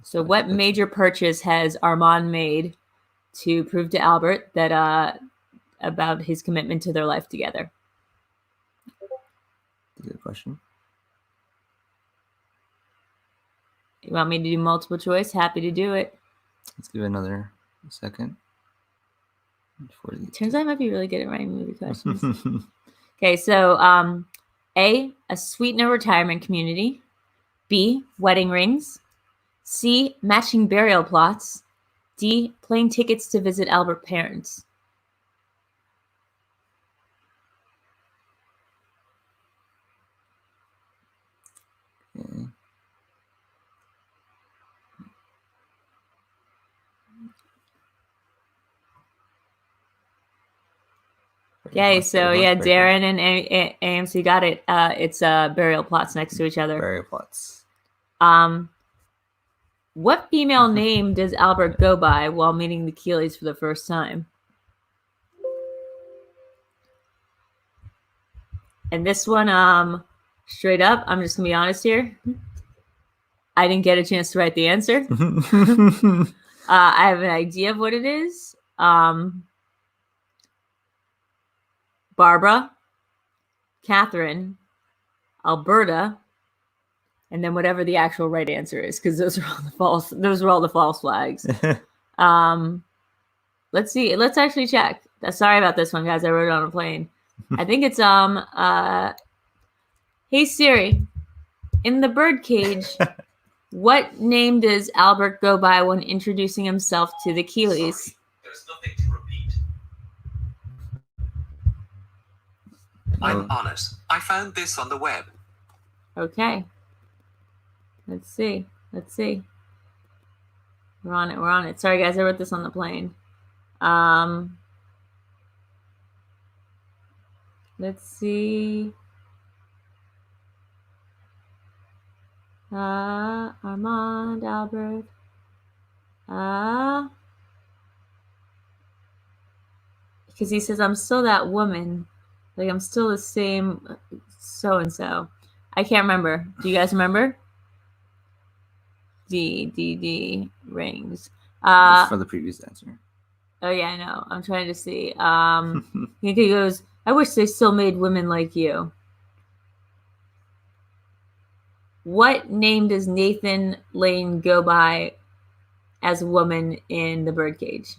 S1: So what major purchase has Armand made to prove to Albert that about his commitment to their life together?
S11: Good question.
S1: You want me to do multiple choice? Happy to do it.
S11: Let's give it another second.
S1: Turns out I might be really good at writing movie questions. Okay, so A, a sweetener retirement community. B, wedding rings. C, matching burial plots. D, plane tickets to visit Albert's parents.
S11: Okay.
S1: Okay, so yeah, Darren and AMC got it. It's burial plots next to each other.
S11: Burial plots.
S1: What female name does Albert go by while meeting the Keeleys for the first time? And this one, straight up, I'm just gonna be honest here. I didn't get a chance to write the answer. I have an idea of what it is. Barbara, Catherine, Alberta, and then whatever the actual right answer is, because those are all the false. Those are all the false flags. Let's see. Let's actually check. Sorry about this one, guys. I wrote it on a plane. I think it's Hey Siri, in the birdcage, what name does Albert go by when introducing himself to the Keeleys?
S13: Sorry, there's nothing to repeat. I'm honest. I found this on the web.
S1: Okay. Let's see. Let's see. We're on it. We're on it. Sorry, guys. I wrote this on the plane. Let's see. Armand, Albert. Because he says, I'm still that woman. Like, I'm still the same so-and-so. I can't remember. Do you guys remember? D rings.
S11: That's for the previous answer.
S1: Oh, yeah, I know. I'm trying to see. He goes, I wish they still made women like you. What name does Nathan Lane go by as a woman in the birdcage?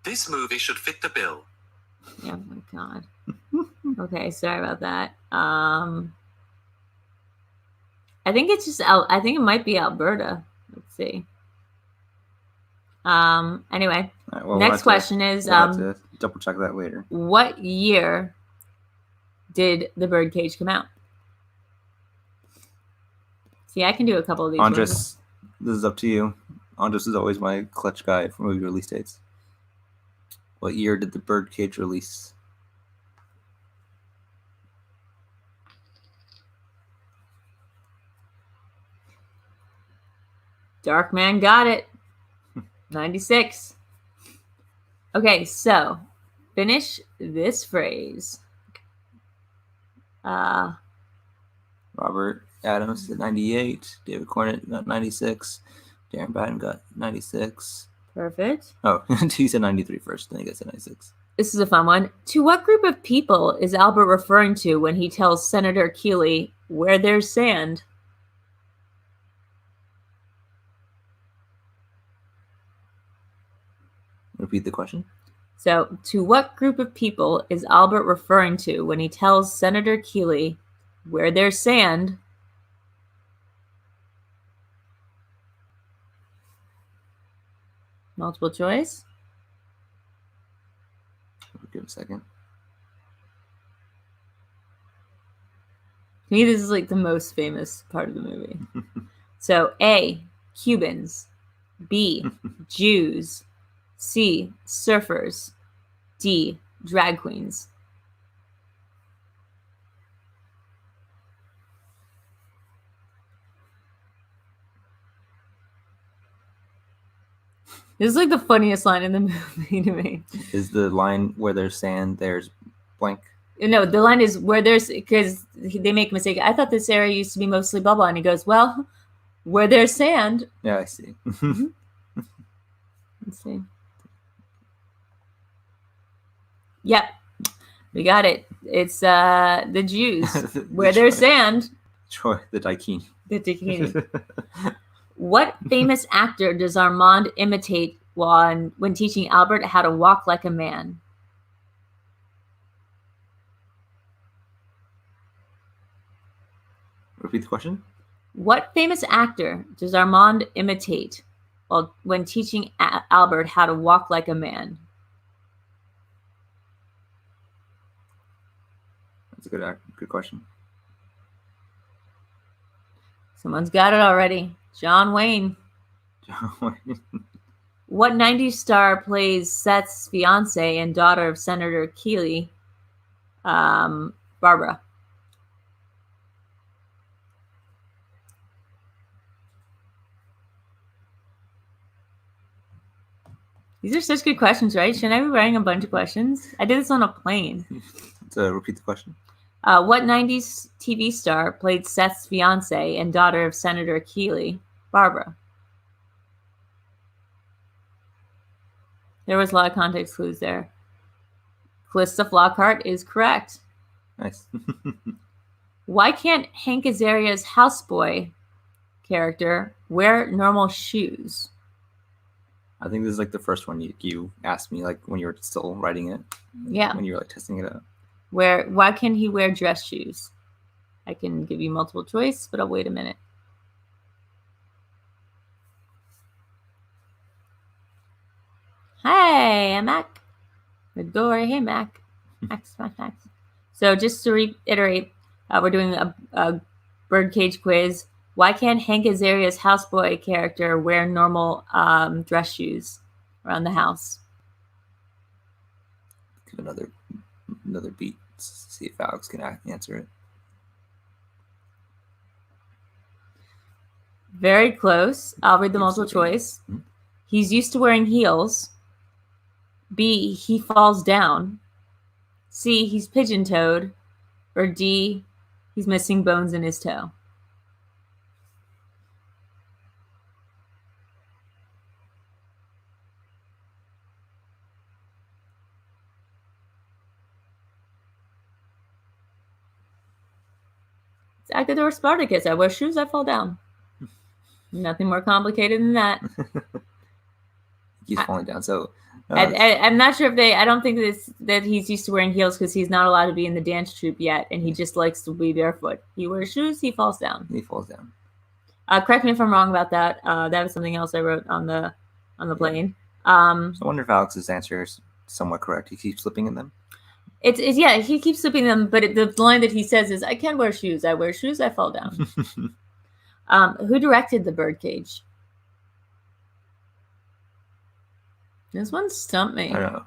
S13: This movie should fit the bill.
S1: Oh my god. Okay, sorry about that. I think it's just I think it might be Alberta. Let's see. Anyway,
S11: Right, well,
S1: next question is
S11: we'll have to double check that later.
S1: What year did the birdcage come out? See, I can do a couple of these.
S11: Andres, this is up to you. Andres is always my clutch guy for movie release dates. What year did the birdcage release?
S1: Dark Man got it. 96. Okay, so finish this phrase.
S11: Robert Adams at 98. David Cornett got 96. Darren Batten got 96.
S1: Perfect.
S11: Oh, he said 93 first, then he got 96.
S1: This is a fun one. To what group of people is Albert referring to when he tells Senator Keeley, where there's sand?
S11: Repeat the question.
S1: So, to what group of people is Albert referring to when he tells Senator Keeley, where there's sand? Multiple choice.
S11: Give it a second.
S1: To me, this is like the most famous part of the movie. So, A, Cubans. B, Jews. C, surfers. D, drag queens. This is like the funniest line in the movie to me.
S11: Is the line where there's sand, there's blank?
S1: No, the line is where there's, because they make a mistake. I thought this area used to be mostly bubble. And he goes, well, where there's sand.
S11: Yeah, I see.
S1: Let's see. Yep, we got it. It's the Jews. Where there's sand.
S11: Troy, the Daikini.
S1: The Daikini. What famous actor does Armand imitate when teaching Albert how to walk like a man?
S11: Repeat the question.
S1: What famous actor does Armand imitate when teaching Albert how to walk like a man?
S11: That's a good question.
S1: Someone's got it already. John Wayne.
S11: John Wayne.
S1: What 90s star plays Seth's fiance and daughter of Senator Keeley? Barbara. These are such good questions, right? Shouldn't I be writing a bunch of questions? I did this on a plane.
S11: Repeat the question.
S1: What 90s TV star played Seth's fiance and daughter of Senator Keeley? Barbara. There was a lot of context clues there. Callista Flockhart is correct.
S11: Nice.
S1: Why can't Hank Azaria's houseboy character wear normal shoes?
S11: I think this is like the first one you asked me, like when you were still writing it.
S1: Yeah.
S11: When you were like testing it out.
S1: Why can he wear dress shoes? I can give you multiple choice, but I'll wait a minute. Hey, I'm Mac. Good door. Hey, Mac. Max. So just to reiterate, we're doing a birdcage quiz. Why can't Hank Azaria's houseboy character wear normal dress shoes around the house?
S11: Give another beat. See if Alex can answer it.
S1: Very close. I'll read the multiple choice. He's used to wearing heels. B, he falls down. C, he's pigeon-toed. Or D, he's missing bones in his toe. It's Agador Spartacus. I wear shoes, I fall down. Nothing more complicated than that.
S11: He's falling down. So
S1: I'm not sure if I don't think that he's used to wearing heels because he's not allowed to be in the dance troupe yet, and he just likes to be barefoot. He wears shoes, he falls down.
S11: He falls down.
S1: Correct me if I'm wrong about that. That was something else I wrote on the plane.
S11: So I wonder if Alex's answer is somewhat correct. He keeps slipping in them.
S1: It's yeah, he keeps slipping them, but the line that he says is, "I can wear shoes. I wear shoes. I fall down." Who directed The Birdcage? This one stumped me.
S11: I don't know.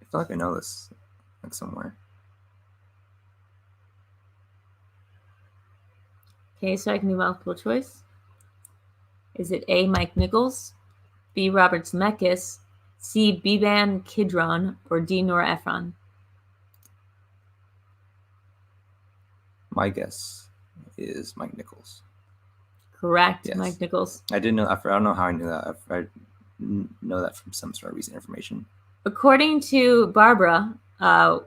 S11: I feel like I know this, like somewhere.
S1: Okay, so I can do multiple choice. Is it A, Mike Nichols, B, Robert Zemeckis, C, Biban Kidron, or D, Nora Ephron?
S11: My guess is Mike Nichols.
S1: Correct,
S11: Yes.
S1: Mike Nichols.
S11: I didn't know. I don't know how I knew that. I know that from some sort of recent information.
S1: According to Barbara,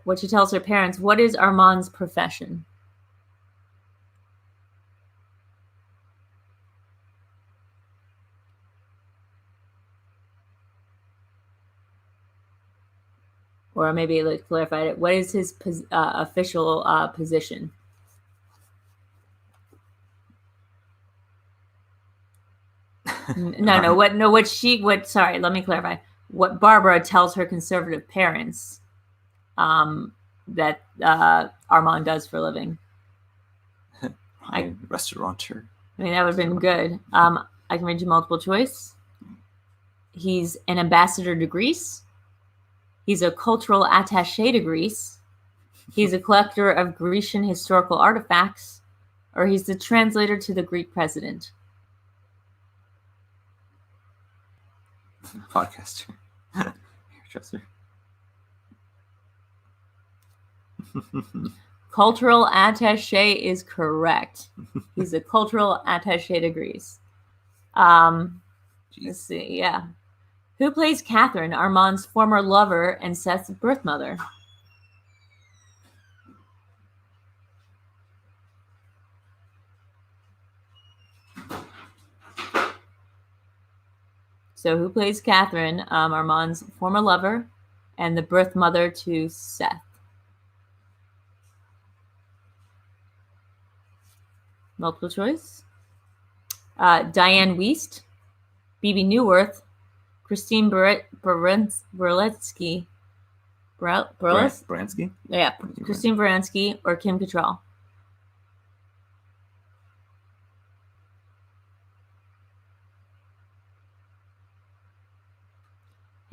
S1: what she tells her parents, what is Armand's profession? Or maybe let's clarify it. What is his official position? Sorry, let me clarify. What Barbara tells her conservative parents that Armand does for a living.
S11: Restaurateur.
S1: I mean, that would have been good. I can read you multiple choice. He's an ambassador to Greece. He's a cultural attaché to Greece. He's a collector of Grecian historical artifacts. Or he's the translator to the Greek president.
S11: Podcaster. Hairdresser.
S1: Cultural attaché is correct. He's a cultural attaché to Greece. Let's see, yeah. Who plays Catherine, Armand's former lover and Seth's birth mother? So who plays Catherine, Armand's former lover and the birth mother to Seth? Multiple choice. Diane Wiest, Bebe Neuwirth, Christine Berletsky.
S11: Baranski?
S1: Yeah, Christine Baranski or Kim Cattrall.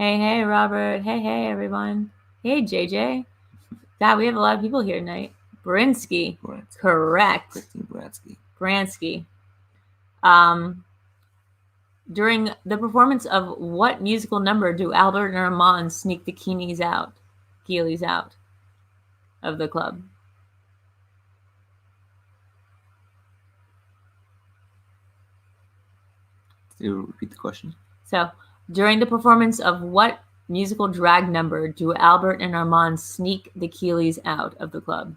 S1: Hey, Robert. Hey, everyone. Hey, JJ. God, we have a lot of people here tonight. Brinsky. Correct. Bransky. During the performance of what musical number do Albert and Armand sneak the Keeleys out of the club?
S11: You repeat the question.
S1: So, during the performance of what musical drag number do Albert and Armand sneak the Keeleys out of the club?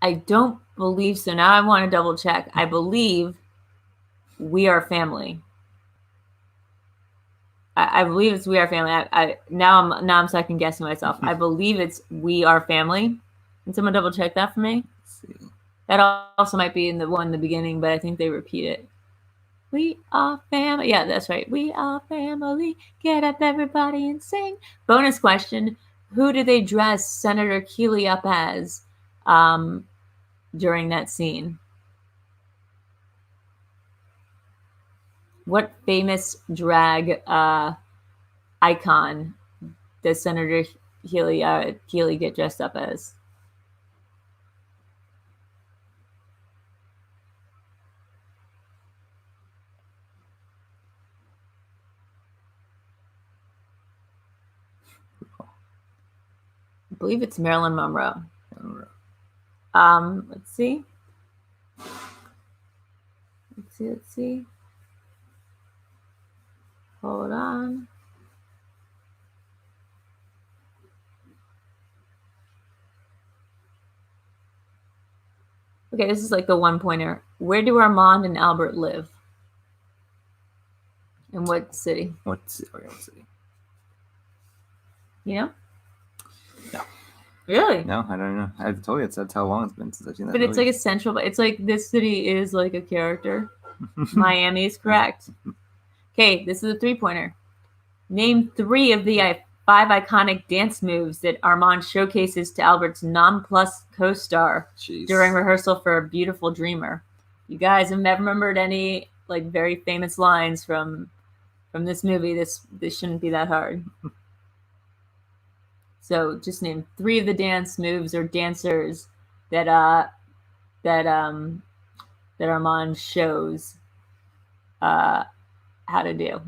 S1: I don't believe so. Now I want to double check. I believe We Are Family. I believe it's We Are Family. Now I'm second guessing myself. I believe it's We Are Family. Can someone double check that for me? That also might be in the one in the beginning, but I think they repeat it. We are family. Yeah, that's right. We are family. Get up, everybody, and sing. Bonus question: who do they dress Senator Keeley up as during that scene? What famous drag icon does Senator Keeley get dressed up as? I believe it's Marilyn Monroe. Let's see. Let's see. Hold on. Okay, this is like the one pointer. Where do Armand and Albert live? In what city?
S11: What city?
S1: You know?
S11: No.
S1: Really?
S11: No, I don't know. I've told you that's how long it's been since I've seen that.
S1: But it's like a central. It's like this city is like a character. Miami is correct. Okay, this is a 3-pointer. Name 3 of the 5 iconic dance moves that Armand showcases to Albert's non-plus co-star during rehearsal for A Beautiful Dreamer. You guys have never remembered any like very famous lines from this movie. This shouldn't be that hard. So just name 3 of the dance moves or dancers that Armand shows how to do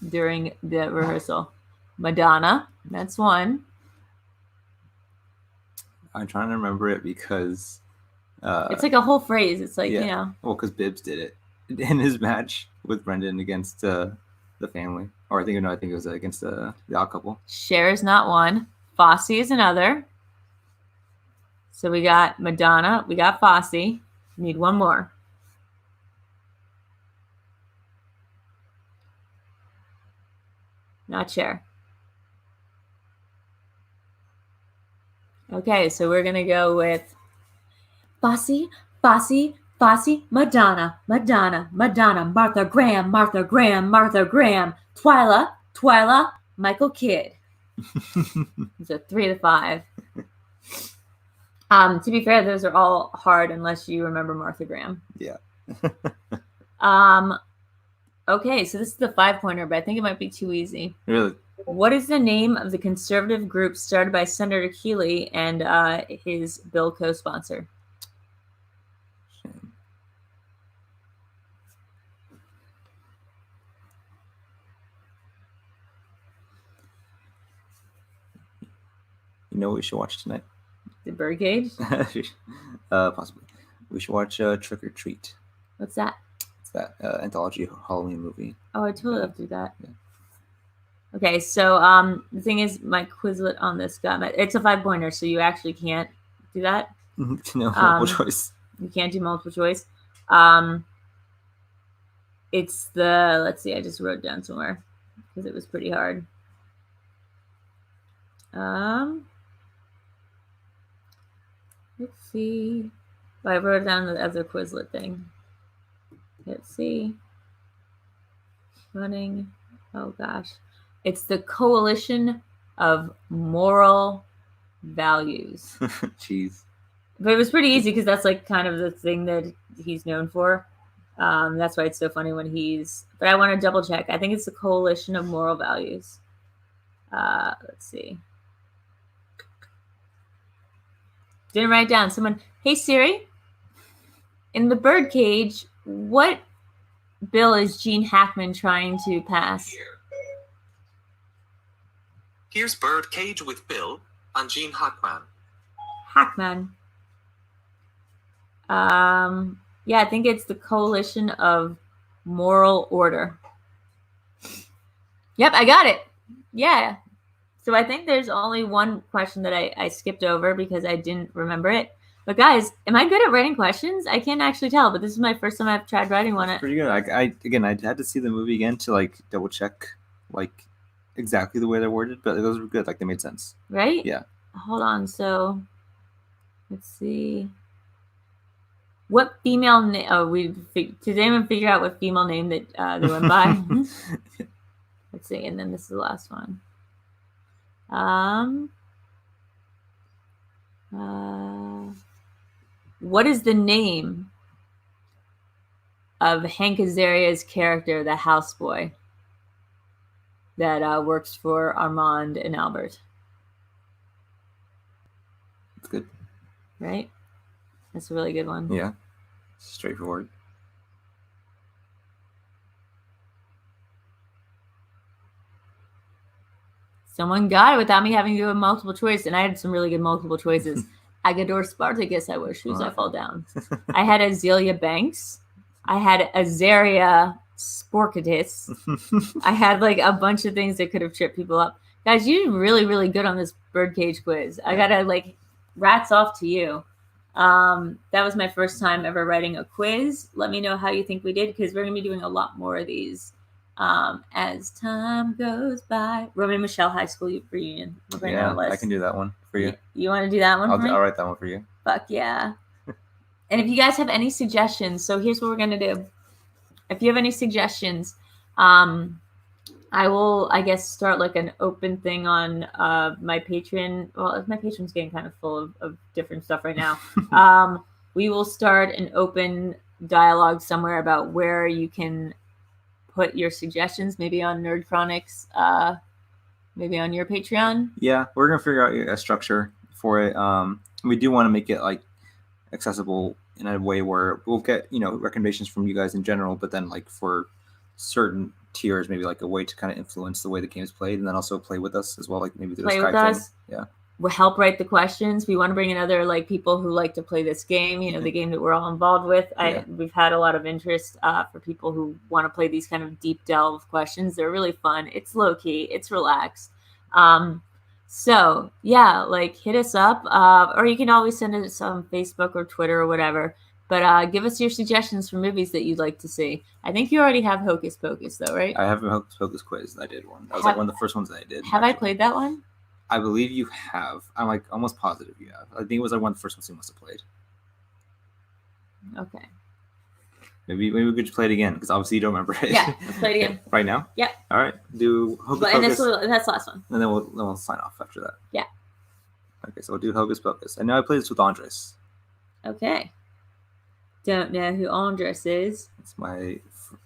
S1: during the rehearsal. Madonna, that's one.
S11: I'm trying to remember it because
S1: it's like a whole phrase. It's like, you know.
S11: Well, because Bibbs did it in his match with Brendan against the family. Or I think it was against the odd couple.
S1: Cher is not one. Fosse is another. So we got Madonna. We got Fosse. Need one more. Not Cher. Okay, so we're going to go with Fosse, Fosse, Fosse, Madonna, Madonna, Madonna, Martha Graham, Martha Graham, Martha Graham, Twyla, Twyla, Michael Kidd. Those are 3 of the 5. To be fair, those are all hard unless you remember Martha Graham.
S11: Yeah.
S1: Okay, so this is the 5-pointer, but I think it might be too easy.
S11: Really?
S1: What is the name of the conservative group started by Senator Keeley and his bill co-sponsor?
S11: You know what we should watch tonight?
S1: The Birdcage?
S11: Possibly. We should watch Trick or Treat.
S1: What's that?
S11: It's that anthology Halloween movie.
S1: Oh, I totally love to do that. Yeah. Okay, so the thing is, my Quizlet on this got it's a 5-pointer, so you actually can't do that.
S11: No, multiple choice.
S1: You can't do multiple choice. It's the, let's see, I just wrote down somewhere because it was pretty hard. Let's see. Oh, I wrote it down the other Quizlet thing. Let's see. Running. Oh gosh. It's the Coalition of Moral Values.
S11: Jeez.
S1: But it was pretty easy because that's like kind of the thing that he's known for. That's why it's so funny when he's. But I want to double check. I think it's the Coalition of Moral Values. Let's see. Didn't write it down. Someone, hey Siri, in the birdcage, what bill is Gene Hackman trying to pass?
S13: Here's Birdcage with Bill and Gene Hackman.
S1: Hackman. Yeah, I think it's the Coalition of Moral Order. Yep, I got it. Yeah. So I think there's only one question that I skipped over because I didn't remember it. But guys, am I good at writing questions? I can't actually tell, but this is my first time I've tried writing one.
S11: Pretty good. I had to see the movie again to like double check like exactly the way they're worded, but those were good. Like they made sense.
S1: Right?
S11: Yeah.
S1: Hold on. So let's see. What female name? Oh, did anyone figure out what female name that they went by? Let's see, and then this is the last one. What is the name of Hank Azaria's character, the houseboy, that works for Armand and Albert?
S11: That's good.
S1: Right? That's a really good one.
S11: Yeah. Straightforward.
S1: Someone got it without me having to do a multiple choice, and I had some really good multiple choices. Agador Spartacus, I wear shoes, I fall down. I had Azalea Banks. I had Azaria Sporcatus. I had like a bunch of things that could have tripped people up. Guys, you did really, really good on this birdcage quiz. I gotta like rats off to you. That was my first time ever writing a quiz. Let me know how you think we did, because we're gonna be doing a lot more of these as time goes by. Roman Michelle High School reunion.
S11: Yeah, I can do that one for you.
S1: You want to do that one?
S11: I'll write that one for you.
S1: Fuck yeah. And if you guys have any suggestions, so here's what we're gonna do. If you have any suggestions, I will, I guess, start like an open thing on my Patreon. Well, my Patreon's getting kind of full of different stuff right now. We will start an open dialogue somewhere about where you can put your suggestions, maybe on NerdChronics, maybe on your Patreon.
S11: Yeah, we're gonna figure out a structure for it. We do want to make it like accessible in a way where we'll get, you know, recommendations from you guys in general, but then like for certain tiers, maybe like a way to kind of influence the way the game is played, and then also play with us as well, like maybe
S1: play with us. Yeah, we'll help write the questions. We want to bring in other like people who like to play this game, you know, the game that we're all involved with. We've had a lot of interest for people who want to play these kind of deep delve questions. They're really fun. It's low key, it's relaxed. So yeah, like hit us up, or you can always send us on Facebook or Twitter or whatever. But give us your suggestions for movies that you'd like to see. I think you already have Hocus Pocus, though, right?
S11: I have a Hocus Pocus quiz. I did one. That was like one of the first ones that I did.
S1: Have I played that one?
S11: I believe you have. I'm like almost positive you have. I think it was like one of the first ones you must have played.
S1: Okay.
S11: Maybe we could just play it again, because obviously you don't remember it.
S1: Yeah, let's play it again.
S11: Right now?
S1: Yep.
S11: All right. Do Hocus Pocus.
S1: And that's the last one.
S11: And then we'll sign off after that.
S1: Yeah.
S11: Okay, so we'll do Hocus Pocus. I know I played this with Andres.
S1: Okay. Don't know who Andres is.
S11: It's my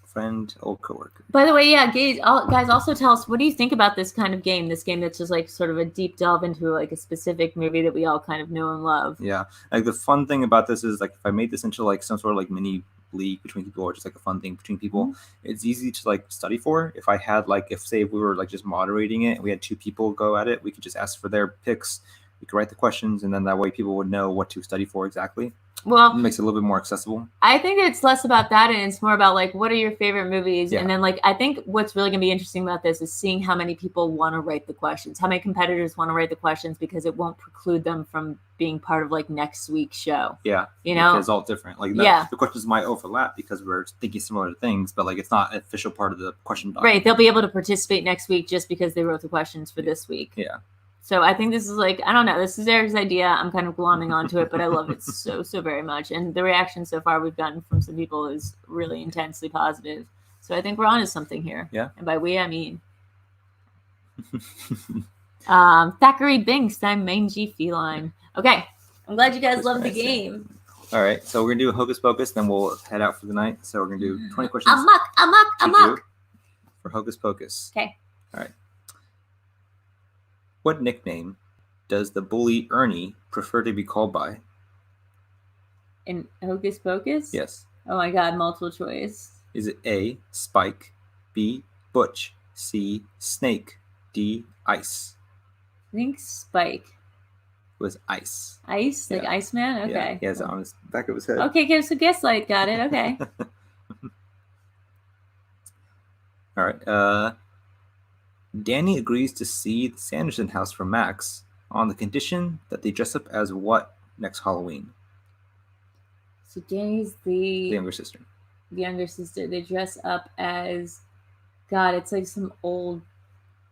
S11: friend, old coworker.
S1: By the way, yeah, guys, also tell us, what do you think about this kind of game? This game that's just like sort of a deep delve into like a specific movie that we all kind of know and love.
S11: Yeah, like the fun thing about this is like if I made this into like some sort of like mini league between people, or just like a fun thing between people, it's easy to like study for. If I had like, if we were like just moderating it and we had two people go at it, we could just ask for their picks. We could write the questions, and then that way people would know what to study for exactly.
S1: Well,
S11: it makes it a little bit more accessible.
S1: I think it's less about that, and it's more about like, what are your favorite movies?
S11: Yeah.
S1: And then like, I think what's really gonna be interesting about this is seeing how many people want to write the questions, how many competitors want to write the questions, because it won't preclude them from being part of like next week's show.
S11: Yeah,
S1: you know,
S11: it's all different. Like the questions might overlap because we're thinking similar things, but like it's not an official part of the question document.
S1: Right, they'll be able to participate next week just because they wrote the questions for this week.
S11: Yeah.
S1: So I think this is like, I don't know, this is Eric's idea. I'm kind of glomming onto it, but I love it so very much. And the reaction so far we've gotten from some people is really intensely positive. So I think we're onto something here.
S11: Yeah.
S1: And by we, I mean Thackeray Binks, I'm mangy feline. Okay. I'm glad you guys
S11: Quiz
S1: love the
S11: prize.
S1: game.
S11: All right, so we're gonna do a Hocus Pocus, then we'll head out for the night. So we're gonna do 20 questions.
S1: Amok.
S11: For Hocus Pocus.
S1: Okay.
S11: All right. What nickname does the bully Ernie prefer to be called by?
S1: In Hocus Pocus?
S11: Yes.
S1: Oh my God, multiple choice.
S11: Is it A, Spike, B, Butch, C, Snake, D, Ice?
S1: I think Spike.
S11: It was Ice.
S1: Ice? Like Iceman? Okay.
S11: Yeah, he has it on his back of his head.
S1: Okay, so Gaslight got it. Okay.
S11: All right. Danny agrees to see the Sanderson house for Max on the condition that they dress up as what next Halloween?
S1: So Danny's the
S11: younger sister.
S1: The younger sister. They dress up as God. It's like some old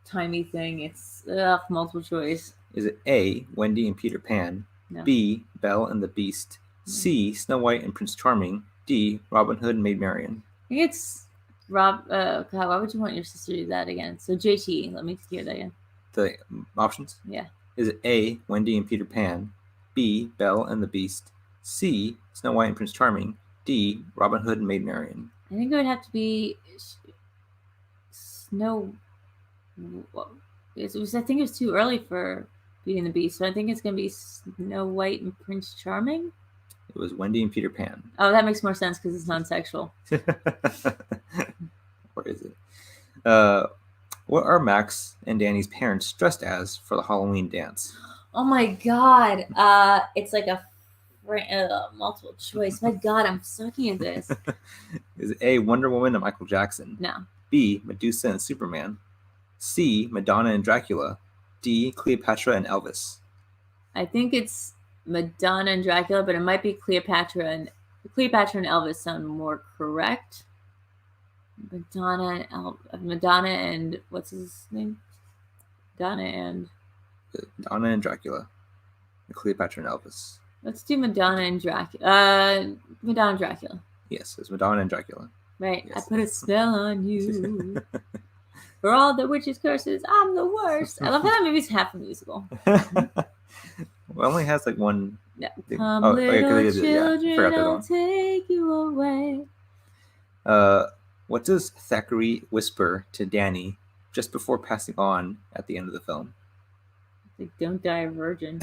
S1: timey thing. It's multiple choice.
S11: Is it A, Wendy and Peter Pan?
S1: No.
S11: B, Belle and the Beast? C, Snow White and Prince Charming? D, Robin Hood and Maid Marian?
S1: I think it's Rob. God, why would you want your sister to do that again? So JT, let me hear that again.
S11: The options?
S1: Yeah.
S11: Is it A, Wendy and Peter Pan? B, Belle and the Beast? C, Snow White and Prince Charming? D, Robin Hood and Maid Marian?
S1: I think it would have to be Snow. I think it was too early for Beauty and the Beast, so I think it's gonna be Snow White and Prince Charming.
S11: It was Wendy and Peter Pan.
S1: Oh, that makes more sense because it's non-sexual.
S11: Or is it? What are Max and Danny's parents dressed as for the Halloween dance?
S1: Oh my God! It's like a multiple choice. My God, I'm sucking at this.
S11: Is it A, Wonder Woman and Michael Jackson?
S1: No.
S11: B, Medusa and Superman? C, Madonna and Dracula? D, Cleopatra and Elvis?
S1: I think it's Madonna and Dracula, but it might be Cleopatra and Elvis sound more correct. Madonna and what's his name? Donna and
S11: Dracula. And Cleopatra and Elvis.
S1: Let's do Madonna and Dracula. Madonna and Dracula.
S11: Yes, it's Madonna and Dracula.
S1: Right.
S11: Yes.
S1: I put a spell on you. For all the witches' curses, I'm the worst. I love how that movie's half a musical.
S11: Well, it only has like one.
S1: Yeah.
S11: thing.
S1: Come,
S11: Oh,
S1: little
S11: okay,
S1: children,
S11: that
S1: I'll
S11: one.
S1: take you away.
S11: What does Thackeray whisper to Danny just before passing on at the end of the film?
S1: Like, don't die a virgin.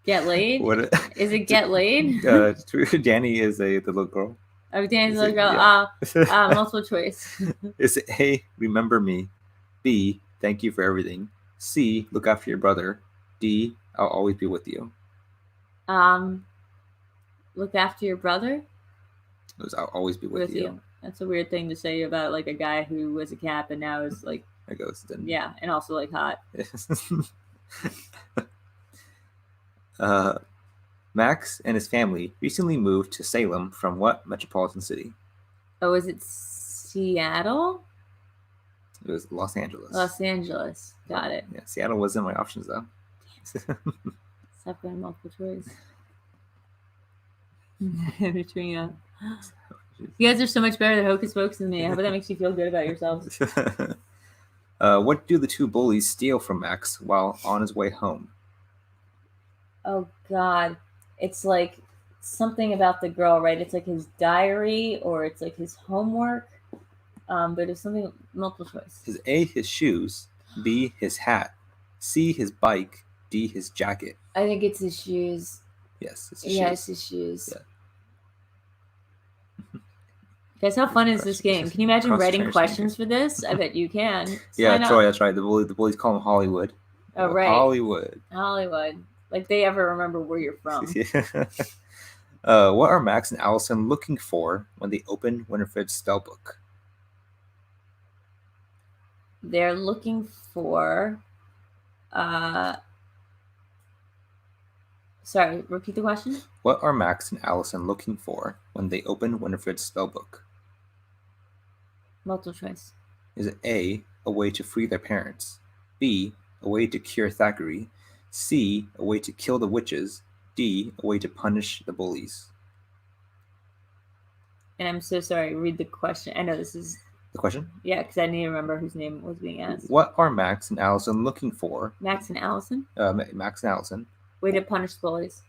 S1: Get laid?
S11: What?
S1: Is it get laid?
S11: Danny is the little girl.
S1: Oh, Danny's
S11: Is
S1: little
S11: it-
S1: girl.
S11: yeah.
S1: Multiple choice.
S11: Is it A, remember me? B, thank you for everything? C, look after your brother? D, I'll always be with you?
S1: Look after your brother.
S11: It was I'll always be with you.
S1: That's a weird thing to say about like a guy who was a cap and now is like
S11: A ghost. And
S1: yeah, and also like hot.
S11: Max and his family recently moved to Salem from what metropolitan city?
S1: Oh, is it Seattle?
S11: It was Los Angeles.
S1: Los Angeles. Got it.
S11: Yeah, Seattle wasn't my options though.
S1: Stop going multiple choice. Between you guys are so much better than Hocus Pocus than me. I hope that makes you feel good about yourselves.
S11: What do the two bullies steal from Max while on his way home?
S1: Oh God, it's like something about the girl, right? It's like his diary or it's like his homework. But it's something multiple choice.
S11: Is A, his shoes, B, his hat, C, his bike, D, his jacket?
S1: I think it's his shoes.
S11: Yes, it's his
S1: Yeah,
S11: shoes.
S1: it's his shoes.
S11: Yeah.
S1: Guys, how fun is this game? Can you imagine writing
S11: Cross-training.
S1: questions for this? I bet you can.
S11: Yeah,
S1: Sign up.
S11: Troy, that's right. The bullies call him Hollywood.
S1: Oh, right.
S11: Hollywood.
S1: Hollywood. Like they ever remember where you're from.
S11: Yeah. What are Max and Allison looking for when they open Winifred's spellbook?
S1: They're looking for sorry, repeat the question.
S11: What are Max and Allison looking for when they open Winifred's spellbook?
S1: Multiple choice.
S11: Is it A, a way to free their parents? B, a way to cure Thackeray? C, a way to kill the witches? D, a way to punish the bullies?
S1: And I'm so sorry, read the question. I know this is
S11: The question?
S1: yeah, because I need to remember whose name was being asked.
S11: What are Max and Allison looking for?
S1: Max and Allison?
S11: Max and Allison
S1: Way to punish the bullies.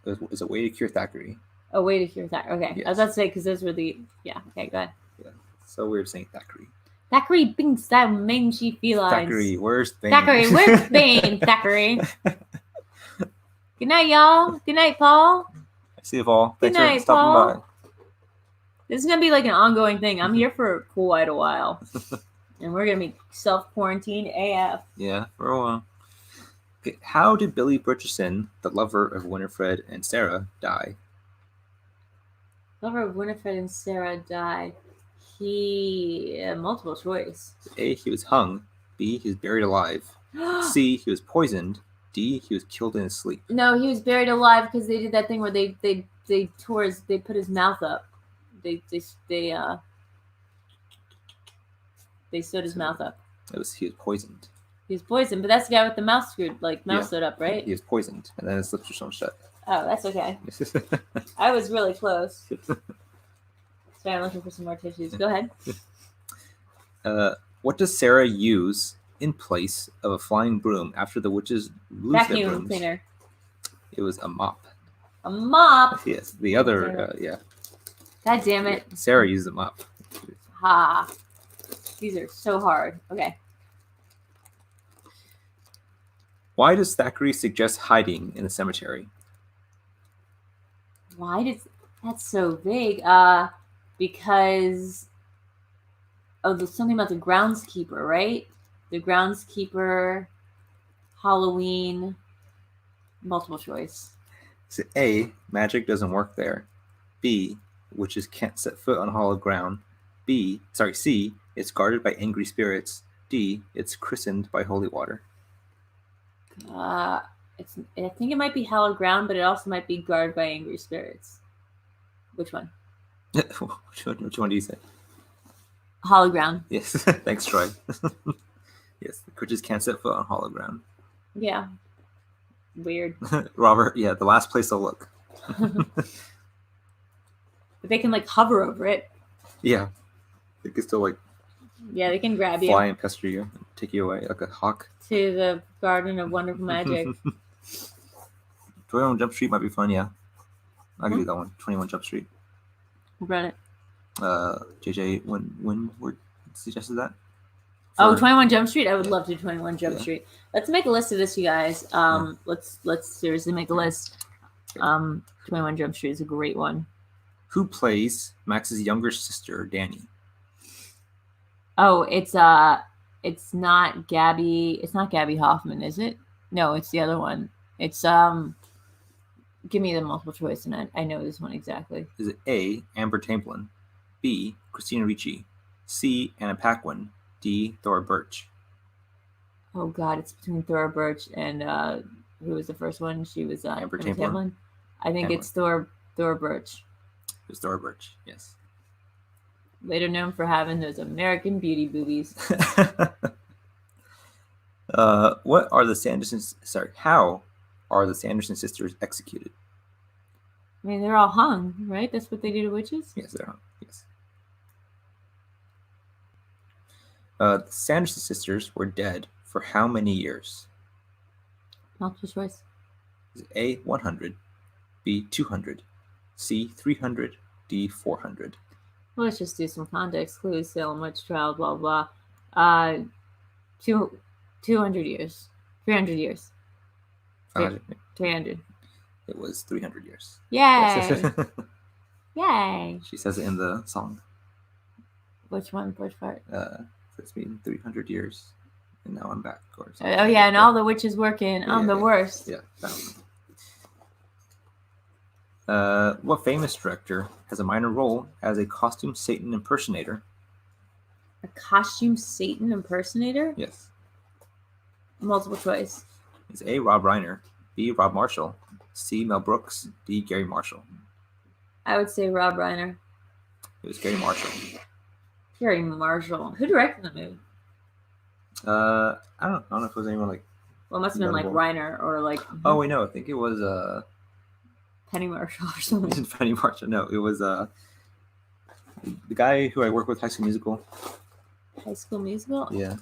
S11: It's a way to cure Thackeray.
S1: A way to cure Thackeray. Okay,
S11: Yes.
S1: I was about to say because those were the Okay, go ahead.
S11: Yeah. So weird saying Thackeray.
S1: Thackeray thinks that mangy felines.
S11: Thackeray, where's Bane?
S1: Thackeray, where's Bane? Thackeray. Good night, y'all. Good night, Paul.
S11: See you, Paul.
S1: Good
S11: Thanks
S1: night,
S11: for stopping
S1: Paul.
S11: by.
S1: This is gonna be like an ongoing thing. I'm here for quite a while, and we're gonna be self-quarantined AF.
S11: Yeah, for a while. Okay, how did Billy Butcherson, the lover of Winifred and Sarah, die?
S1: Lover of Winifred and Sarah die. He multiple choice.
S11: A, he was hung. B, he was buried alive. C, he was poisoned. D, he was killed in his sleep.
S1: No, he was buried alive because they did that thing where they put his mouth up. They sewed his mouth up.
S11: He was poisoned.
S1: He was poisoned, but that's the guy with the mouth sewed up, right?
S11: He was poisoned, and then his lips were sewn shut.
S1: Oh, that's okay. I was really close. Sorry, I'm looking for some more tissues. Go ahead.
S11: What does Sarah use in place of a flying broom after the witches lose their
S1: Vacuum
S11: brooms?
S1: cleaner.
S11: It was a mop.
S1: A mop.
S11: Yes, the other, yeah.
S1: God damn it.
S11: Sarah used a mop.
S1: Ha. These are so hard. Okay.
S11: Why does Thackeray suggest hiding in the cemetery?
S1: Why did that's so vague? Because there's something about the groundskeeper, right? The groundskeeper, Halloween, multiple choice.
S11: So A, magic doesn't work there. B, witches can't set foot on hollow ground. C, it's guarded by angry spirits. D, it's christened by holy water.
S1: I think it might be hallowed ground, but it also might be guarded by angry spirits. Which one?
S11: Which one do you say?
S1: Hollow ground.
S11: Yes. Thanks, Troy. Yes, the witches can't set foot on hollow ground.
S1: Yeah. Weird.
S11: Robert, yeah, the last place they'll look.
S1: But they can like hover over it.
S11: Yeah. They can still like
S1: Yeah, they can grab you.
S11: fly and pester you, take you away like a hawk.
S1: To the Garden of Wonderful Magic.
S11: 21 Jump Street might be fun, yeah. I can do that one. 21 Jump Street.
S1: Who brought it?
S11: JJ, when we suggested that?
S1: Oh, 21 Jump Street. I would love to do 21 Jump Street. Let's make a list of this, you guys. Let's seriously make a list. 21 Jump Street is a great one.
S11: Who plays Max's younger sister, Daney?
S1: Oh, it's not Gabby. It's not Gabby Hoffman, is it? No, it's the other one. It's give me the multiple choice, and I know this one exactly.
S11: Is it A, Amber Tamblyn, B, Christina Ricci, C, Anna Paquin, D, Thora Birch?
S1: Oh God, it's between Thora Birch and who was the first one? She was
S11: Amber Tamblyn.
S1: I think it's Thora Birch.
S11: It was Thora Birch, yes.
S1: Later known for having those American Beauty boobies.
S11: What are the Sanderson? Sorry, how are the Sanderson sisters executed?
S1: I mean, they're all hung, right? That's what they do to witches?
S11: Yes, they're hung. Yes. The Sanderson sisters were dead for how many years?
S1: Multiple choice.
S11: Is it A, 100, B, 200, C, 300, D, 400?
S1: Well, let's just do some context clues. Salem witch trial, blah blah. 200 years, 300 years, 300.
S11: It was 300 years.
S1: Yay! Yay!
S11: She says it in the song.
S1: Which one? Which part?
S11: It's been 300 years, and now I'm back. Or
S1: oh yeah, and all the witches working. I'm the worst.
S11: Yeah. What famous director has a minor role as a costume Satan impersonator?
S1: A costume Satan impersonator?
S11: Yes.
S1: Multiple choice.
S11: It's A, Rob Reiner, B, Rob Marshall, C, Mel Brooks, D, Gary Marshall.
S1: I would say Rob Reiner.
S11: It was Gary Marshall.
S1: Gary Marshall. Who directed the movie?
S11: I don't know if it was anyone like.
S1: Well, it must have been like Reiner or like.
S11: Oh wait, no, I think it was
S1: Penny Marshall or something.
S11: Penny Marshall. No, it was the guy who I work with, High School Musical.
S1: High School Musical?
S11: Yeah.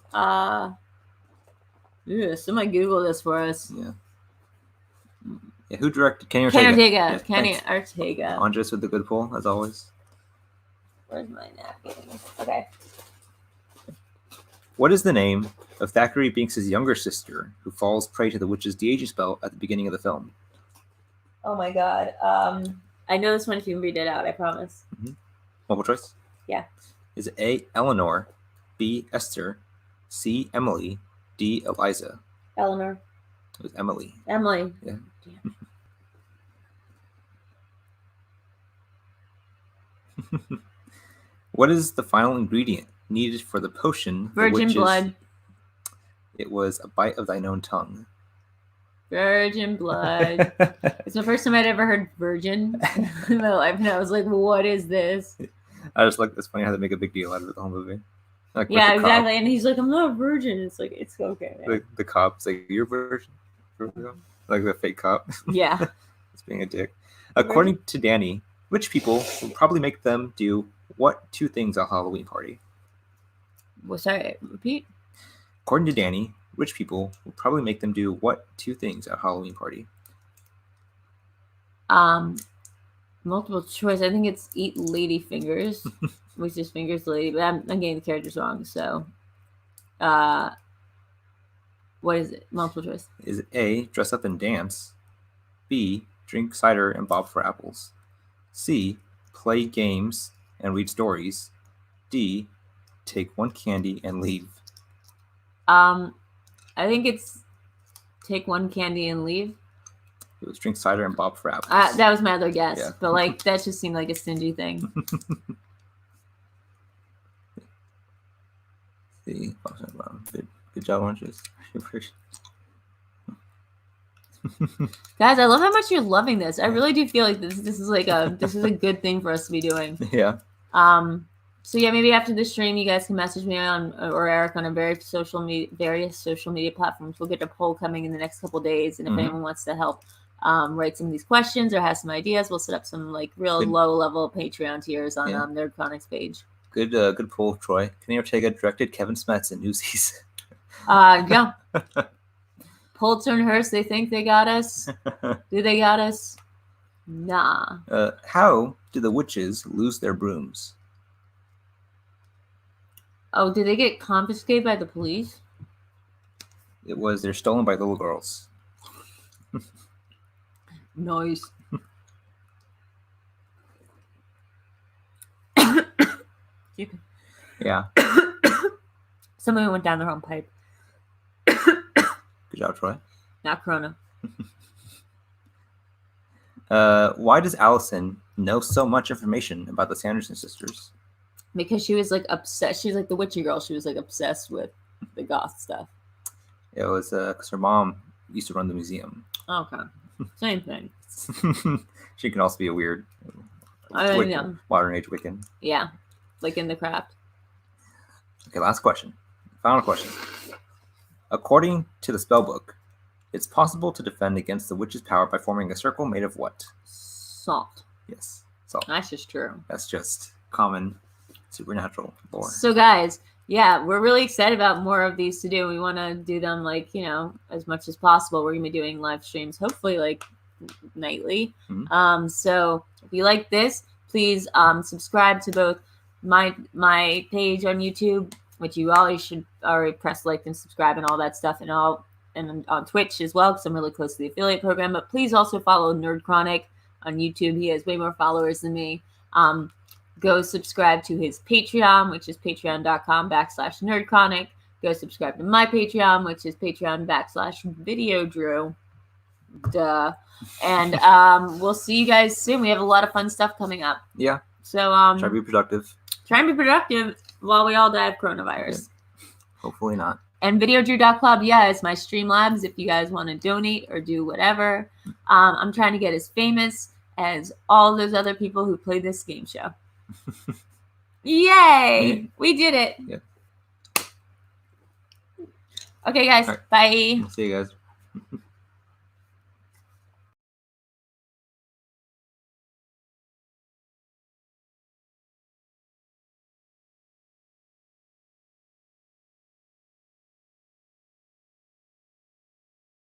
S1: Yeah, somebody Google this for us.
S11: Yeah. Yeah, who directed Kenny Ortega? Yeah,
S1: Kenny
S11: thanks.
S1: Ortega.
S11: Andres with the good pull, as always.
S1: Where's my napkin? Okay.
S11: What is the name of Thackeray Binks's younger sister who falls prey to the witch's de-aging spell at the beginning of the film?
S1: Oh my god. I know this one if you can read it out, I promise.
S11: Multiple choice?
S1: Yeah.
S11: Is it A, Eleanor, B, Esther, C, Emily, D, Eliza?
S1: Eleanor.
S11: It was Emily.
S1: Emily.
S11: Yeah. What is the final ingredient needed for the potion?
S1: Virgin blood.
S11: It was a bite of thine own tongue.
S1: Virgin blood. It's the first time I'd ever heard virgin in my life, and I was like, "What is this?"
S11: I just like it's funny how they make a big deal out of it the whole movie. Like
S1: yeah, exactly. And he's like, "I'm not a virgin." It's like it's okay. Man.
S11: The cop's like, "You're a virgin," like the fake cop.
S1: Yeah,
S11: it's being a dick. According to Daney, rich people will probably make them do what 2 things at a Halloween party?
S1: Well, sorry, repeat.
S11: According to Daney, rich people will probably make them do what 2 things at a Halloween party?
S1: Multiple choice. I think it's eat lady fingers, which is fingers lady, but I'm getting the characters wrong. So, what is it? Multiple choice.
S11: Is it A, dress up and dance? B, drink cider and bob for apples? C, play games and read stories? D, take 1 candy and leave?
S1: I think it's take 1 candy and leave.
S11: It was drink cider and bob for apples.
S1: That was my other guess,
S11: Yeah.
S1: but like that just seemed like a stingy thing.
S11: See, good job, Oranges.
S1: Guys, I love how much you're loving this. I really do feel like this is like this is a good thing for us to be doing.
S11: Yeah.
S1: So yeah, maybe after the stream, you guys can message me on or Eric on various social media platforms. We'll get a poll coming in the next couple days, and if anyone wants to help write some of these questions or has some ideas, we'll set up some like real low level Patreon tiers on NerdChronic's page.
S11: Good pull, Troy. Kenny Ortega directed Kevin Smets in Newsies.
S1: Yeah. Pulitzer and Hearst, they think they got us. Do they got us? Nah.
S11: How do the witches lose their brooms?
S1: Oh, did they get confiscated by the police?
S11: It was they're stolen by little girls.
S1: Nice.
S11: Yeah.
S1: Somebody went down their own pipe.
S11: Good job, Troy.
S1: Not Corona.
S11: Why does Allison know so much information about the Sanderson sisters?
S1: Because she was like obsessed. She's like the witchy girl. She was like obsessed with the goth stuff.
S11: It was because her mom used to run the museum.
S1: Okay. Same thing.
S11: She can also be a weird modern age Wiccan.
S1: Yeah. Like in the craft.
S11: Okay, last question. Final question. According to the spellbook, it's possible to defend against the witch's power by forming a circle made of what?
S1: Salt.
S11: Yes, salt.
S1: That's just true.
S11: That's just common supernatural lore.
S1: So guys, yeah, we're really excited about more of these to do. We want to do them like, as much as possible. We're going to be doing live streams, hopefully like nightly. So if you like this, please subscribe to both my page on YouTube, which you always should already press like and subscribe and all that stuff, and on Twitch as well, because I'm really close to the affiliate program. But please also follow NerdChronic on YouTube. He has way more followers than me. Go subscribe to his Patreon, which is patreon.com/NerdChronic. Go subscribe to my Patreon, which is patreon.com/Videodrew. Duh. And we'll see you guys soon. We have a lot of fun stuff coming up.
S11: Yeah.
S1: So
S11: try to be productive.
S1: Try and be productive while we all die of coronavirus.
S11: Yeah. Hopefully not.
S1: And Videodrew.club, yeah, it's my Streamlabs if you guys want to donate or do whatever. I'm trying to get as famous as all those other people who play this game show. Yay! Yeah. We did it.
S11: Yeah.
S1: Okay, guys. Right. Bye.
S11: See you guys.